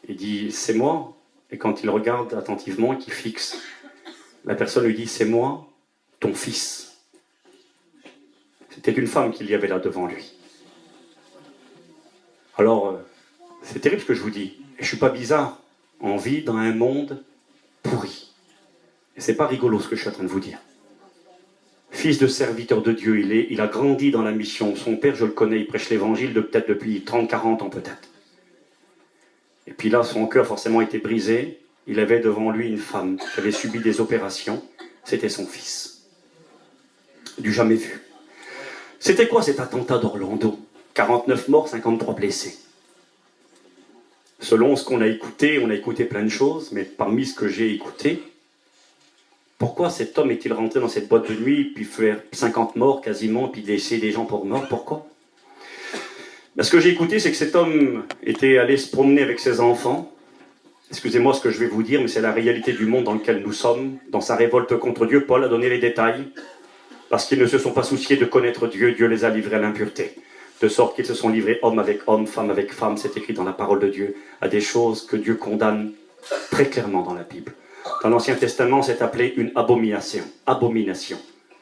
Il dit « c'est moi ». Et quand il regarde attentivement et qu'il fixe, la personne lui dit « c'est moi, ton fils ». C'était une femme qu'il y avait là devant lui. Alors, c'est terrible ce que je vous dis. Et je ne suis pas bizarre. On vit dans un monde pourri. Et c'est pas rigolo ce que je suis en train de vous dire. Fils de serviteur de Dieu, il a grandi dans la mission. Son père, je le connais, il prêche l'évangile peut-être depuis 30-40 ans peut-être. Et puis là, son cœur forcément était brisé. Il avait devant lui une femme qui avait subi des opérations. C'était son fils. Du jamais vu. C'était quoi cet attentat d'Orlando? 49 morts, 53 blessés. Selon ce qu'on a écouté, on a écouté plein de choses, mais parmi ce que j'ai écouté, pourquoi cet homme est-il rentré dans cette boîte de nuit, puis faire 50 morts quasiment, puis laisser des gens pour morts? Pourquoi? Ce que j'ai écouté, c'est que cet homme était allé se promener avec ses enfants. Excusez-moi ce que je vais vous dire, mais c'est la réalité du monde dans lequel nous sommes. Dans sa révolte contre Dieu, Paul a donné les détails. Parce qu'ils ne se sont pas souciés de connaître Dieu, Dieu les a livrés à l'impureté. De sorte qu'ils se sont livrés homme avec homme, femme avec femme, c'est écrit dans la parole de Dieu, à des choses que Dieu condamne très clairement dans la Bible. Dans l'Ancien Testament, c'est appelé une abomination. Abomination.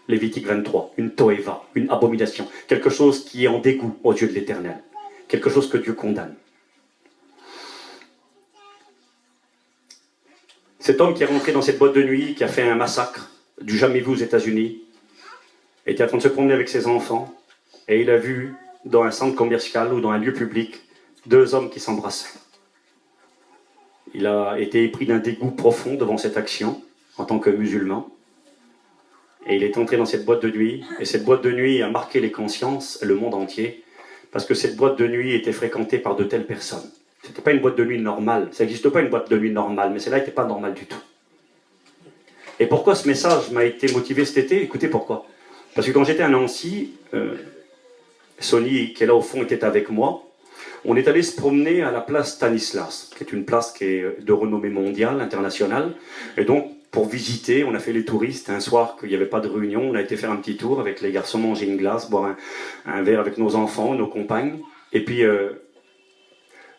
Lévitique 23, une toéva, une abomination. Quelque chose qui est en dégoût aux yeux de l'Éternel. Quelque chose que Dieu condamne. Cet homme qui est rentré dans cette boîte de nuit, qui a fait un massacre, du jamais vu aux États-Unis, était en train de se promener avec ses enfants, et il a vu, dans un centre commercial ou dans un lieu public, 2 hommes qui s'embrassaient. Il a été épris d'un dégoût profond devant cette action, en tant que musulman. Et il est entré dans cette boîte de nuit, et cette boîte de nuit a marqué les consciences, le monde entier, parce que cette boîte de nuit était fréquentée par de telles personnes. Ce n'était pas une boîte de nuit normale, ça n'existe pas une boîte de nuit normale, mais celle-là n'était pas normale du tout. Et pourquoi ce message m'a été motivé cet été? Écoutez pourquoi. Parce que quand j'étais à Nancy, Sonny, qui est là au fond, était avec moi. On est allé se promener à la place Stanislas, qui est une place qui est de renommée mondiale, internationale. Et donc, pour visiter, on a fait les touristes. Un soir qu'il n'y avait pas de réunion, on a été faire un petit tour avec les garçons, manger une glace, boire un verre avec nos enfants, nos compagnes. Et puis,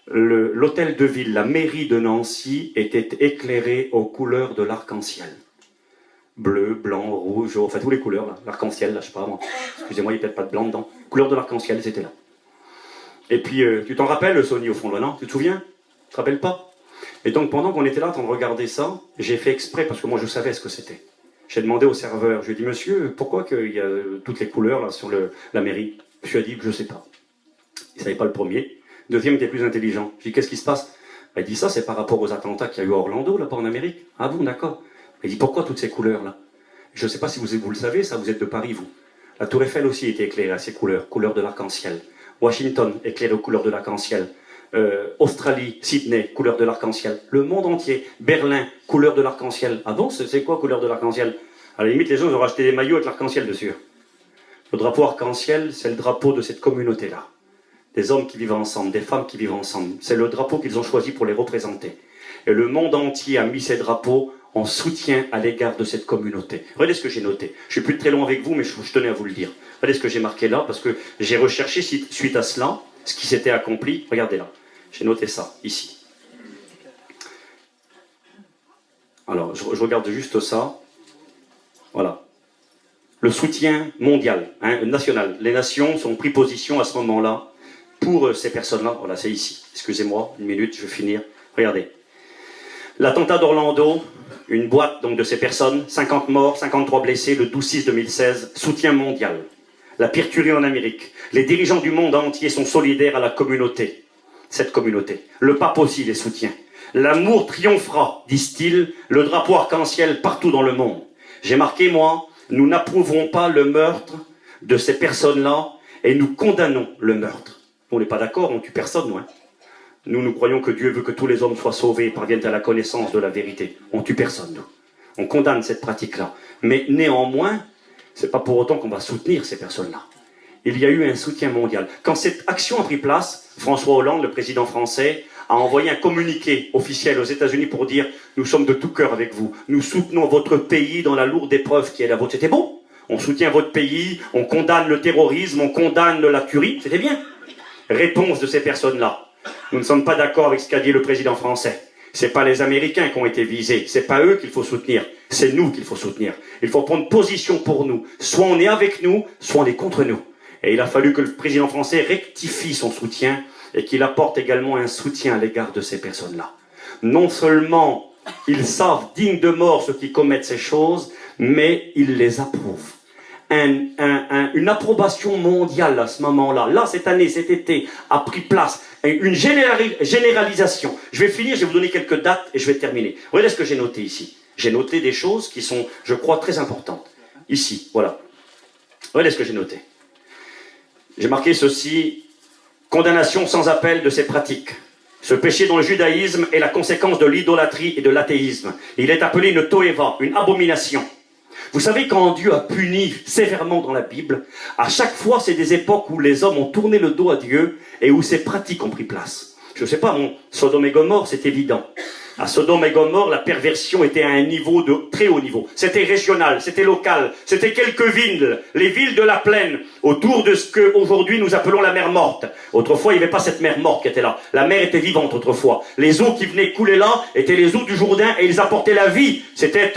l'hôtel de ville, la mairie de Nancy, était éclairée aux couleurs de l'arc-en-ciel. Bleu, blanc, rouge, enfin tous les couleurs, l'arc-en-ciel, là, je sais pas moi. Excusez-moi, il n'y a peut-être pas de blanc dedans. Couleurs de l'arc-en-ciel, c'était là. Et puis, tu t'en rappelles, Sonny, au fond, là, non? Tu te souviens? Tu te rappelles pas? Et donc, pendant qu'on était là, en train de regarder ça, j'ai fait exprès, parce que moi, je savais ce que c'était. J'ai demandé au serveur, je lui ai dit, monsieur, pourquoi il y a toutes les couleurs, là, sur la mairie? Monsieur a dit, je sais pas. Il savait pas le premier. Deuxième était plus intelligent. J'ai dit, qu'est-ce qui se passe? Il dit, ça, c'est par rapport aux attentats qu'il y a eu à Orlando, là-bas en Amérique. Ah bon, d'accord. Il dit, pourquoi toutes ces couleurs-là? Je ne sais pas si vous le savez, ça, vous êtes de Paris, vous. La Tour Eiffel aussi était éclairée à ces couleurs, couleurs de l'arc-en-ciel. Washington, éclairé aux couleurs de l'arc-en-ciel. Australie, Sydney, couleur de l'arc-en-ciel. Le monde entier, Berlin, couleur de l'arc-en-ciel. Ah bon, c'est quoi couleur de l'arc-en-ciel? À la limite, les gens ont acheté des maillots avec l'arc-en-ciel dessus. Le drapeau arc-en-ciel, c'est le drapeau de cette communauté-là. Des hommes qui vivent ensemble, des femmes qui vivent ensemble. C'est le drapeau qu'ils ont choisi pour les représenter. Et le monde entier a mis ces drapeaux en soutien à l'égard de cette communauté. Regardez ce que j'ai noté. Je ne suis plus très long avec vous, mais je tenais à vous le dire. Regardez ce que j'ai marqué là, parce que j'ai recherché suite à cela, ce qui s'était accompli. Regardez là. J'ai noté ça, ici. Alors, je regarde juste ça. Voilà. Le soutien mondial, national. Les nations ont pris position à ce moment-là pour ces personnes-là. Voilà, c'est ici. Excusez-moi, une minute, je vais finir. Regardez. L'attentat d'Orlando, une boîte donc de ces personnes, 50 morts, 53 blessés, le 12/6/2016, soutien mondial. La pire tuerie en Amérique. Les dirigeants du monde entier sont solidaires à la communauté, cette communauté. Le pape aussi les soutient. L'amour triomphera, disent-ils, le drapeau arc-en-ciel partout dans le monde. J'ai marqué, moi, nous n'approuverons pas le meurtre de ces personnes-là et nous condamnons le meurtre. On n'est pas d'accord, on tue personne, nous. Hein. Nous croyons que Dieu veut que tous les hommes soient sauvés et parviennent à la connaissance de la vérité. On tue personne, nous. On condamne cette pratique-là. Mais néanmoins, c'est pas pour autant qu'on va soutenir ces personnes-là. Il y a eu un soutien mondial. Quand cette action a pris place, François Hollande, le président français, a envoyé un communiqué officiel aux États-Unis pour dire « Nous sommes de tout cœur avec vous. Nous soutenons votre pays dans la lourde épreuve qui est la vôtre. » C'était bon. On soutient votre pays, on condamne le terrorisme, on condamne la tuerie. C'était bien. Réponse de ces personnes-là. Nous ne sommes pas d'accord avec ce qu'a dit le président français. C'est pas les Américains qui ont été visés. C'est pas eux qu'il faut soutenir. C'est nous qu'il faut soutenir. Il faut prendre position pour nous. Soit on est avec nous, soit on est contre nous. Et il a fallu que le président français rectifie son soutien et qu'il apporte également un soutien à l'égard de ces personnes-là. Non seulement ils savent dignes de mort ceux qui commettent ces choses, mais ils les approuvent. Une approbation mondiale à ce moment-là, là cette année, cet été, a pris place, une généralisation. Je vais finir, je vais vous donner quelques dates et je vais terminer. Regardez ce que j'ai noté ici. J'ai noté des choses qui sont, je crois, très importantes. Ici, voilà. Regardez ce que j'ai noté. J'ai marqué ceci, condamnation sans appel de ces pratiques. Ce péché dans le judaïsme est la conséquence de l'idolâtrie et de l'athéisme. Il est appelé une toéva, une abomination. Vous savez, quand Dieu a puni sévèrement dans la Bible, à chaque fois, c'est des époques où les hommes ont tourné le dos à Dieu et où ces pratiques ont pris place. Je ne sais pas, Sodome et Gomorrhe, c'est évident. À Sodome et Gomorrhe, la perversion était à un niveau de très haut niveau. C'était régional, c'était local, c'était quelques villes, les villes de la plaine, autour de ce que aujourd'hui nous appelons la mer morte. Autrefois, il n'y avait pas cette mer morte qui était là. La mer était vivante autrefois. Les eaux qui venaient couler là étaient les eaux du Jourdain et ils apportaient la vie. C'était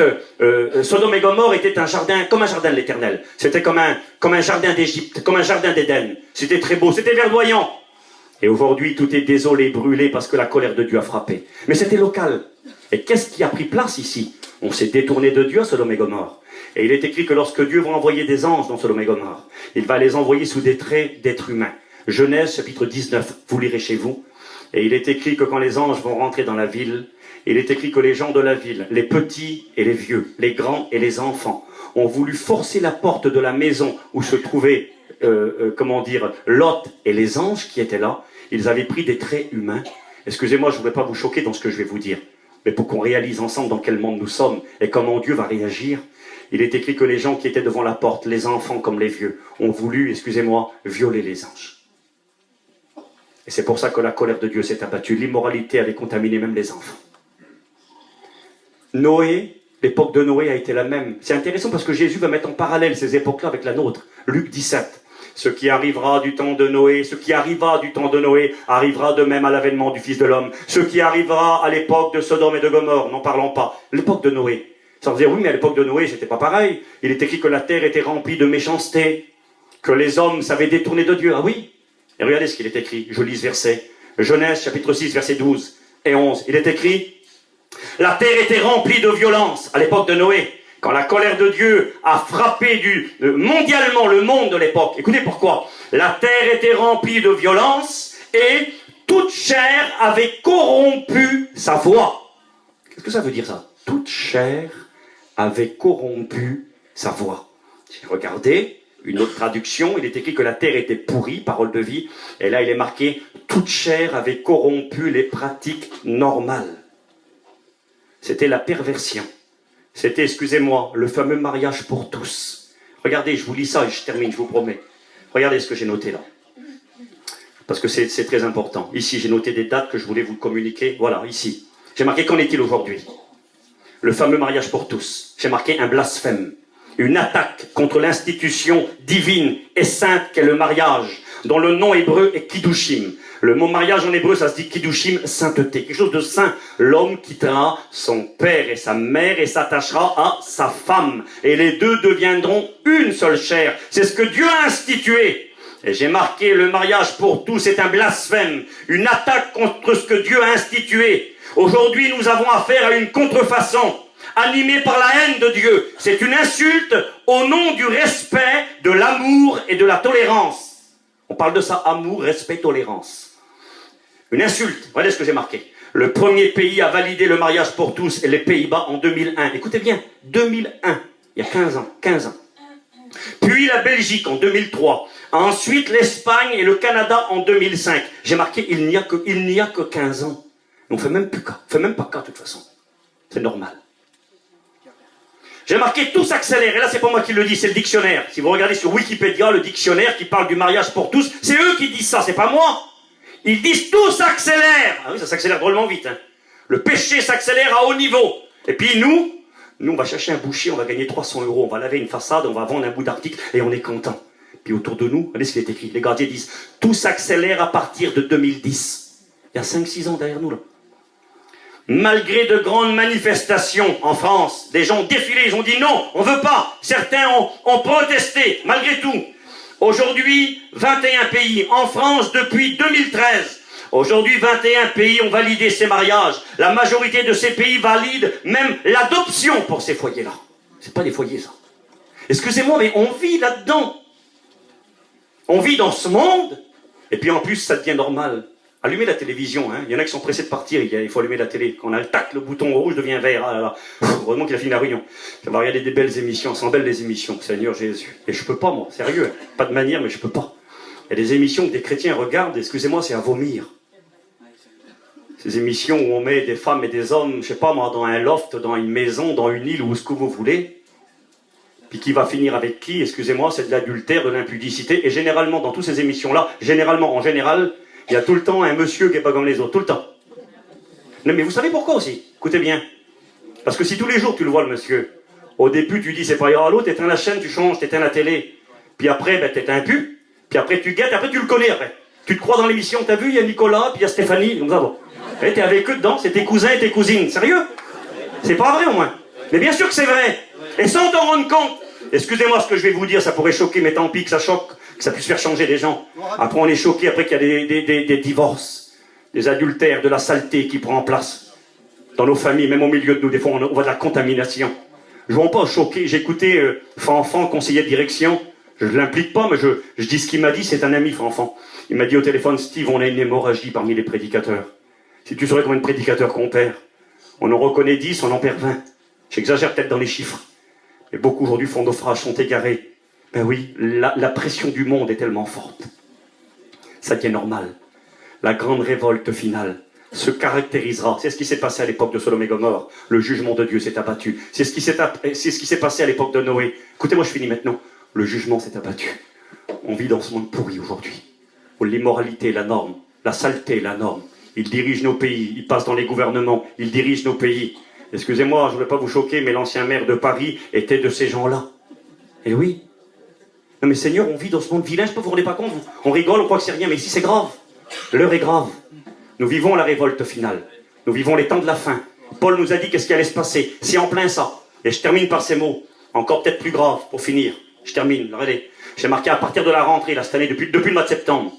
Sodome et Gomorrhe était un jardin, comme un jardin de l'Éternel. C'était comme un jardin d'Égypte, comme un jardin d'Éden. C'était très beau, c'était verdoyant. Et aujourd'hui, tout est désolé, brûlé, parce que la colère de Dieu a frappé. Mais c'était local. Et qu'est-ce qui a pris place ici? On s'est détourné de Dieu à Sodome et Gomorrhe. Et il est écrit que lorsque Dieu va envoyer des anges dans Sodome et Gomorrhe, il va les envoyer sous des traits d'êtres humains. Genèse, chapitre 19, vous lirez chez vous. Et il est écrit que quand les anges vont rentrer dans la ville, il est écrit que les gens de la ville, les petits et les vieux, les grands et les enfants, ont voulu forcer la porte de la maison où se trouvaient, Lot et les anges qui étaient là. Ils avaient pris des traits humains. Excusez-moi, je ne voudrais pas vous choquer dans ce que je vais vous dire, mais pour qu'on réalise ensemble dans quel monde nous sommes et comment Dieu va réagir, il est écrit que les gens qui étaient devant la porte, les enfants comme les vieux, ont voulu, excusez-moi, violer les anges. Et c'est pour ça que la colère de Dieu s'est abattue. L'immoralité avait contaminé même les enfants. Noé, l'époque de Noé a été la même. C'est intéressant parce que Jésus va mettre en parallèle ces époques-là avec la nôtre. Luc 17. Ce qui arrivera du temps de Noé, ce qui arriva du temps de Noé, arrivera de même à l'avènement du Fils de l'homme. Ce qui arrivera à l'époque de Sodome et de Gomorrhe, n'en parlons pas. L'époque de Noé. Ça veut dire, oui, mais à l'époque de Noé, c'était pas pareil. Il est écrit que la terre était remplie de méchanceté, que les hommes savaient détourner de Dieu. Ah oui? Et regardez ce qu'il est écrit. Je lis ce verset. Genèse, chapitre 6, versets 12 et 11. Il est écrit, la terre était remplie de violence à l'époque de Noé. Quand la colère de Dieu a frappé mondialement le monde de l'époque. Écoutez pourquoi. La terre était remplie de violence et toute chair avait corrompu sa voix. Qu'est-ce que ça veut dire ça? Toute chair avait corrompu sa voix. J'ai regardé une autre traduction, il est écrit que la terre était pourrie, parole de vie, et là il est marqué toute chair avait corrompu les pratiques normales. C'était la perversion. C'était, excusez-moi, le fameux mariage pour tous. Regardez, je vous lis ça et je termine, je vous promets. Regardez ce que j'ai noté là. Parce que c'est très important. Ici, j'ai noté des dates que je voulais vous communiquer. Voilà, ici. J'ai marqué qu'en est-il aujourd'hui? Le fameux mariage pour tous. J'ai marqué un blasphème. Une attaque contre l'institution divine et sainte qu'est le mariage, dont le nom hébreu est Kiddushim. Le mot mariage en hébreu, ça se dit Kiddushim, sainteté. Quelque chose de saint. L'homme quittera son père et sa mère et s'attachera à sa femme. Et les deux deviendront une seule chair. C'est ce que Dieu a institué. Et j'ai marqué le mariage pour tous est un blasphème. Une attaque contre ce que Dieu a institué. Aujourd'hui, nous avons affaire à une contrefaçon, animée par la haine de Dieu. C'est une insulte au nom du respect, de l'amour et de la tolérance. On parle de ça, amour, respect, tolérance. Une insulte. Regardez ce que j'ai marqué. Le premier pays à valider le mariage pour tous est les Pays-Bas en 2001. Écoutez bien, 2001. Il y a 15 ans. 15 ans. Puis la Belgique en 2003. Ensuite l'Espagne et le Canada en 2005. J'ai marqué, il n'y a que 15 ans. On fait même plus cas. On fait même pas cas de toute façon. C'est normal. J'ai marqué tout s'accélère. Et là, c'est pas moi qui le dis, c'est le dictionnaire. Si vous regardez sur Wikipédia, le dictionnaire qui parle du mariage pour tous, c'est eux qui disent ça, c'est pas moi. Ils disent tout s'accélère. Ah oui, ça s'accélère drôlement vite. Hein. Le péché s'accélère à haut niveau. Et puis nous, on va chercher un boucher, on va gagner 300 €. On va laver une façade, on va vendre un bout d'article et on est content. Puis autour de nous, regardez ce qui est écrit. Les gardiens disent, tout s'accélère à partir de 2010. Il y a 5-6 ans derrière nous, là. Malgré de grandes manifestations en France, des gens ont défilé, ils ont dit non, on veut pas. Certains ont protesté, malgré tout. Aujourd'hui, 21 pays en France depuis 2013. Aujourd'hui, 21 pays ont validé ces mariages. La majorité de ces pays valident même l'adoption pour ces foyers-là. C'est pas des foyers, ça. Excusez-moi, mais on vit là-dedans. On vit dans ce monde, et puis en plus, ça devient normal. Allumez la télévision, hein. Il y en a qui sont pressés de partir, il faut allumer la télé. Quand on attaque le bouton rouge, devient vert. Ah là là. Heureusement qu'il a fini la réunion. On va regarder des belles émissions, sans belles les émissions, Seigneur Jésus. Et je peux pas, moi, sérieux. Pas de manière, mais je peux pas. Il y a des émissions que des chrétiens regardent, excusez-moi, c'est à vomir. Ces émissions où on met des femmes et des hommes, je sais pas moi, dans un loft, dans une maison, dans une île, ou ce que vous voulez. Puis qui va finir avec qui, excusez-moi, c'est de l'adultère, de l'impudicité. Et généralement, dans toutes ces émissions-là, en général, il y a tout le temps un monsieur qui n'est pas comme les autres, tout le temps. Non, mais vous savez pourquoi aussi? Écoutez bien. Parce que si tous les jours tu le vois, le monsieur, au début tu dis c'est pas grave à l'autre, t'éteins la chaîne, tu changes, t'éteins la télé. Puis après, ben, t'éteins un pu. Puis après tu guettes, après tu le connais après. Tu te crois dans l'émission, t'as vu, il y a Nicolas, puis il y a Stéphanie, comme ça, bon. Et t'es avec eux dedans, c'est tes cousins et tes cousines. Sérieux? C'est pas vrai au moins. Mais bien sûr que c'est vrai. Et sans t'en rendre compte. Excusez-moi ce que je vais vous dire, ça pourrait choquer, mais tant pis que ça choque. Que ça puisse faire changer des gens. Après on est choqué, après qu'il y a des divorces, des adultères, de la saleté qui prend place dans nos familles, même au milieu de nous, des fois on voit de la contamination. Je ne vais pas choquer, j'ai écouté Fanfan, conseiller de direction, je ne l'implique pas, mais je dis ce qu'il m'a dit, c'est un ami Fanfan. Il m'a dit au téléphone, Steve, on a une hémorragie parmi les prédicateurs. Si tu saurais combien de prédicateurs qu'on perd, on en reconnaît 10, on en perd 20. J'exagère peut-être dans les chiffres, mais beaucoup aujourd'hui font naufrage, sont égarés. Ben oui, la pression du monde est tellement forte. Ça devient normal. La grande révolte finale se caractérisera. C'est ce qui s'est passé à l'époque de Sodome et Gomorrhe. Le jugement de Dieu s'est abattu. C'est ce qui s'est passé à l'époque de Noé. Écoutez-moi, je finis maintenant. Le jugement s'est abattu. On vit dans ce monde pourri aujourd'hui, où l'immoralité est la norme, la saleté est la norme. Ils dirigent nos pays, ils passent dans les gouvernements, ils dirigent nos pays. Excusez-moi, je ne veux pas vous choquer, mais l'ancien maire de Paris était de ces gens-là. Et oui. Non mais Seigneur, on vit dans ce monde vilain, je peux vous rendez pas compte, on rigole, on croit que c'est rien, mais ici c'est grave. L'heure est grave. Nous vivons la révolte finale. Nous vivons les temps de la fin. Paul nous a dit qu'est-ce qui allait se passer. C'est en plein ça. Et je termine par ces mots, encore peut-être plus graves, pour finir. Je termine, regardez. J'ai marqué à partir de la rentrée, là, cette année, depuis le mois de septembre,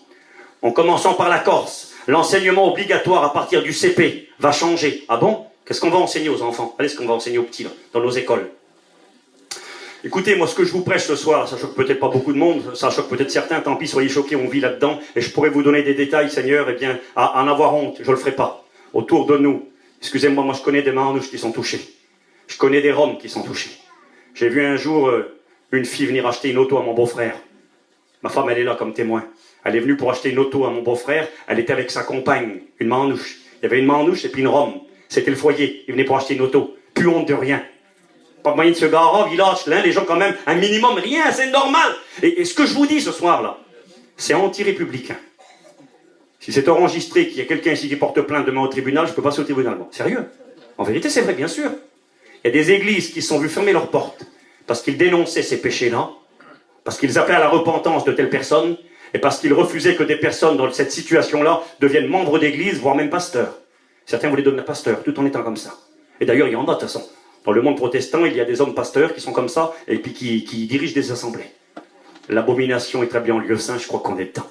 en commençant par la Corse, l'enseignement obligatoire à partir du CP va changer. Ah bon? Qu'est-ce qu'on va enseigner aux enfants? Allez, ce qu'on va enseigner aux petits, là, dans nos écoles. Écoutez, moi, ce que je vous prêche ce soir, ça choque peut-être pas beaucoup de monde, ça choque peut-être certains, tant pis, soyez choqués, on vit là-dedans, et je pourrais vous donner des détails, Seigneur, eh bien, à en avoir honte, je le ferai pas. Autour de nous, excusez-moi, moi je connais des manouches qui sont touchés. Je connais des Roms qui sont touchés. J'ai vu un jour une fille venir acheter une auto à mon beau-frère. Ma femme, elle est là comme témoin. Elle est venue pour acheter une auto à mon beau-frère, elle était avec sa compagne, une manouche. Il y avait une manouche et puis une Rom. C'était le foyer, il venait pour acheter une auto. Plus honte de rien. Pas moyen de se garer, village, là, les gens quand même, un minimum, rien, c'est normal. Et ce que je vous dis ce soir-là, c'est anti-républicain. Si c'est enregistré qu'il y a quelqu'un ici qui porte plainte demain au tribunal, je peux passer au tribunal. Bon, sérieux? En vérité, c'est vrai, bien sûr. Il y a des églises qui se sont vues fermer leurs portes parce qu'ils dénonçaient ces péchés-là, parce qu'ils appelaient à la repentance de telles personnes, et parce qu'ils refusaient que des personnes dans cette situation-là deviennent membres d'église, voire même pasteurs. Certains voulaient devenir pasteurs, tout en étant comme ça. Et d'ailleurs, il y en a de toute façon. Dans le monde protestant, il y a des hommes pasteurs qui sont comme ça, et puis qui dirigent des assemblées. L'abomination établie en lieu saint, je crois qu'on est dedans.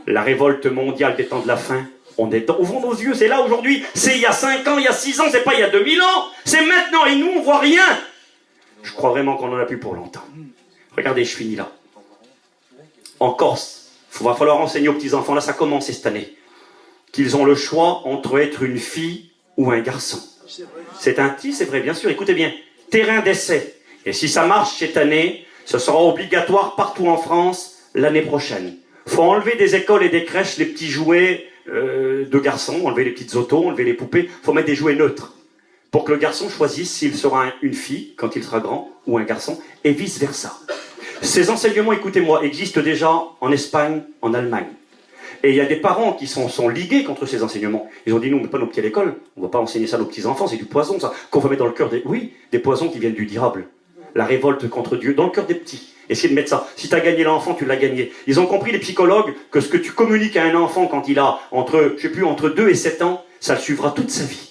La révolte mondiale des temps de la fin, on est dedans. Ouvrons nos yeux, c'est là aujourd'hui, c'est il y a 5 ans, il y a 6 ans, c'est pas il y a 2000 ans, c'est maintenant, et nous, on voit rien. Je crois vraiment qu'on en a plus pour longtemps. Regardez, je finis là. En Corse, il va falloir enseigner aux petits-enfants, là ça commence cette année, qu'ils ont le choix entre être une fille ou un garçon. C'est un petit, c'est vrai, bien sûr, écoutez bien. Terrain d'essai. Et si ça marche cette année, Ce sera obligatoire partout en France l'année prochaine. Faut enlever des écoles et des crèches les petits jouets de garçons, enlever les petites autos, enlever les poupées. Faut mettre des jouets neutres pour que le garçon choisisse s'il sera une fille quand il sera grand ou un garçon et vice versa. Ces enseignements, écoutez-moi, existent déjà en Espagne, en Allemagne. Et il y a des parents qui sont ligués contre ces enseignements. Ils ont dit, nous, on ne met pas nos petits à l'école, on ne va pas enseigner ça à nos petits-enfants, c'est du poison, ça, qu'on va mettre dans le cœur des... Oui, des poisons qui viennent du diable. La révolte contre Dieu, dans le cœur des petits. Essayez de mettre ça. Si tu as gagné l'enfant, tu l'as gagné. Ils ont compris, les psychologues, que ce que tu communiques à un enfant quand il a entre 2 et 7 ans, ça le suivra toute sa vie.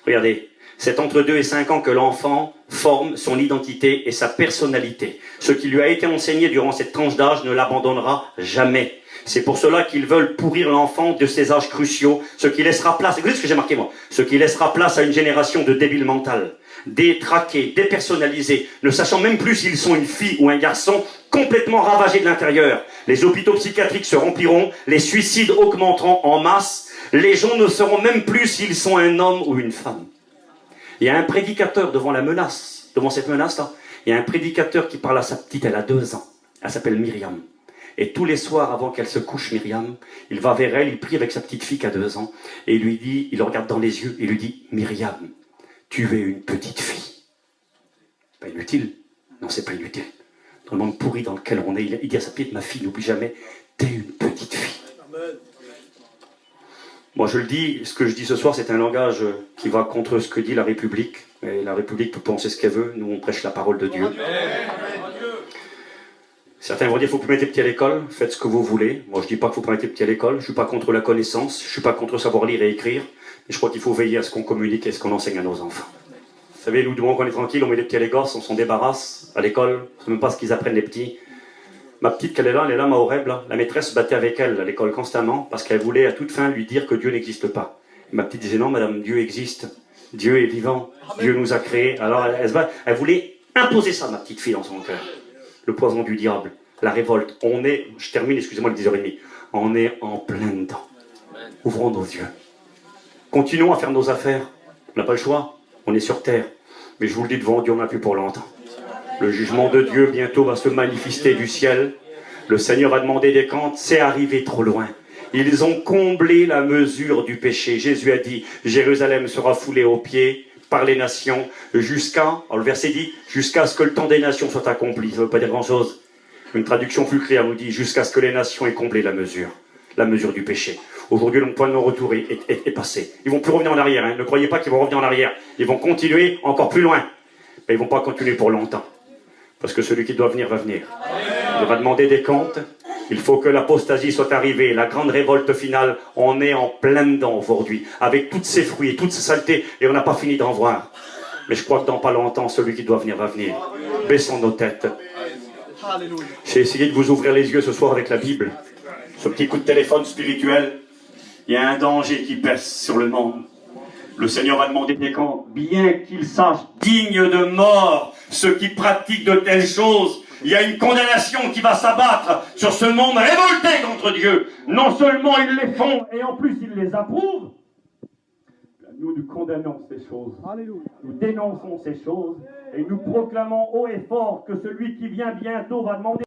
Regardez, c'est entre 2 et 5 ans que l'enfant forme son identité et sa personnalité. Ce qui lui a été enseigné durant cette tranche d'âge ne l'abandonnera jamais. C'est pour cela qu'ils veulent pourrir l'enfant de ces âges cruciaux, ce qui laissera place, écoutez ce que j'ai marqué moi, ce qui laissera place à une génération de débiles mentales, détraqués, dépersonnalisés, ne sachant même plus s'ils sont une fille ou un garçon, complètement ravagés de l'intérieur. Les hôpitaux psychiatriques se rempliront, les suicides augmenteront en masse, les gens ne sauront même plus s'ils sont un homme ou une femme. Il y a un prédicateur devant la menace, devant cette menace-là, il y a un prédicateur qui parle à sa petite, elle a 2 ans, elle s'appelle Myriam. Et tous les soirs, avant qu'elle se couche, Myriam, il va vers elle, il prie avec sa petite fille qui a 2 ans, et il lui dit, il le regarde dans les yeux, et lui dit, Myriam, tu es une petite fille. Pas inutile. Non, c'est pas inutile. Dans le monde pourri dans lequel on est, il dit à sa petite, ma fille, n'oublie jamais, t'es une petite fille. Moi, je le dis, ce que je dis ce soir, c'est un langage qui va contre ce que dit la République. Et la République peut penser ce qu'elle veut. Nous, on prêche la parole de Dieu. Certains vont dire, il faut plus mettre les petits à l'école, faites ce que vous voulez. Moi, je dis pas qu'il faut pas mettre les petits à l'école. Je suis pas contre la connaissance. Je suis pas contre savoir lire et écrire. Mais je crois qu'il faut veiller à ce qu'on communique et ce qu'on enseigne à nos enfants. Vous savez, nous, du moment qu'on est tranquille, on met les petits à l'école, on s'en débarrasse à l'école. On ne sait même pas ce qu'ils apprennent, les petits. Ma petite, elle est là, ma Horeb, là. La maîtresse se battait avec elle à l'école constamment parce qu'elle voulait à toute fin lui dire que Dieu n'existe pas. Et ma petite disait non, madame, Dieu existe. Dieu est vivant. Dieu nous a créés. Alors elle voulait imposer ça, ma petite fille, dans son cœur. Le poison du diable, la révolte. On est, je termine, excusez-moi, le 10h30. On est en plein dedans. Ouvrons nos yeux. Continuons à faire nos affaires. On n'a pas le choix. On est sur terre. Mais je vous le dis devant Dieu, on n'a plus pour longtemps. Le jugement de Dieu bientôt va se manifester du ciel. Le Seigneur a demandé des comptes, c'est arrivé trop loin. Ils ont comblé la mesure du péché. Jésus a dit, Jérusalem sera foulée aux pieds par les nations jusqu'à, le verset dit, jusqu'à ce que le temps des nations soit accompli. Ça ne veut pas dire grand-chose. Une traduction plus claire nous dit, jusqu'à ce que les nations aient comblé la mesure du péché. Aujourd'hui, le point de non-retour est passé. Ils vont plus revenir en arrière. Hein. Ne croyez pas qu'ils vont revenir en arrière. Ils vont continuer encore plus loin. Mais ils ne vont pas continuer pour longtemps. Parce que celui qui doit venir va venir. Il va demander des comptes. Il faut que l'apostasie soit arrivée. La grande révolte finale, on est en plein dedans aujourd'hui. Avec tous ses fruits et toutes ses saletés. Et on n'a pas fini d'en voir. Mais je crois que dans pas longtemps, celui qui doit venir va venir. Baissons nos têtes. J'ai essayé de vous ouvrir les yeux ce soir avec la Bible. Ce petit coup de téléphone spirituel. Il y a un danger qui pèse sur le monde. Le Seigneur a demandé des comptes, bien qu'il sache digne de mort ceux qui pratiquent de telles choses. Il y a une condamnation qui va s'abattre sur ce monde révolté contre Dieu. Non seulement ils les font, et en plus ils les approuvent. Nous condamnons ces choses. Nous dénonçons ces choses. Et nous proclamons haut et fort que celui qui vient bientôt va demander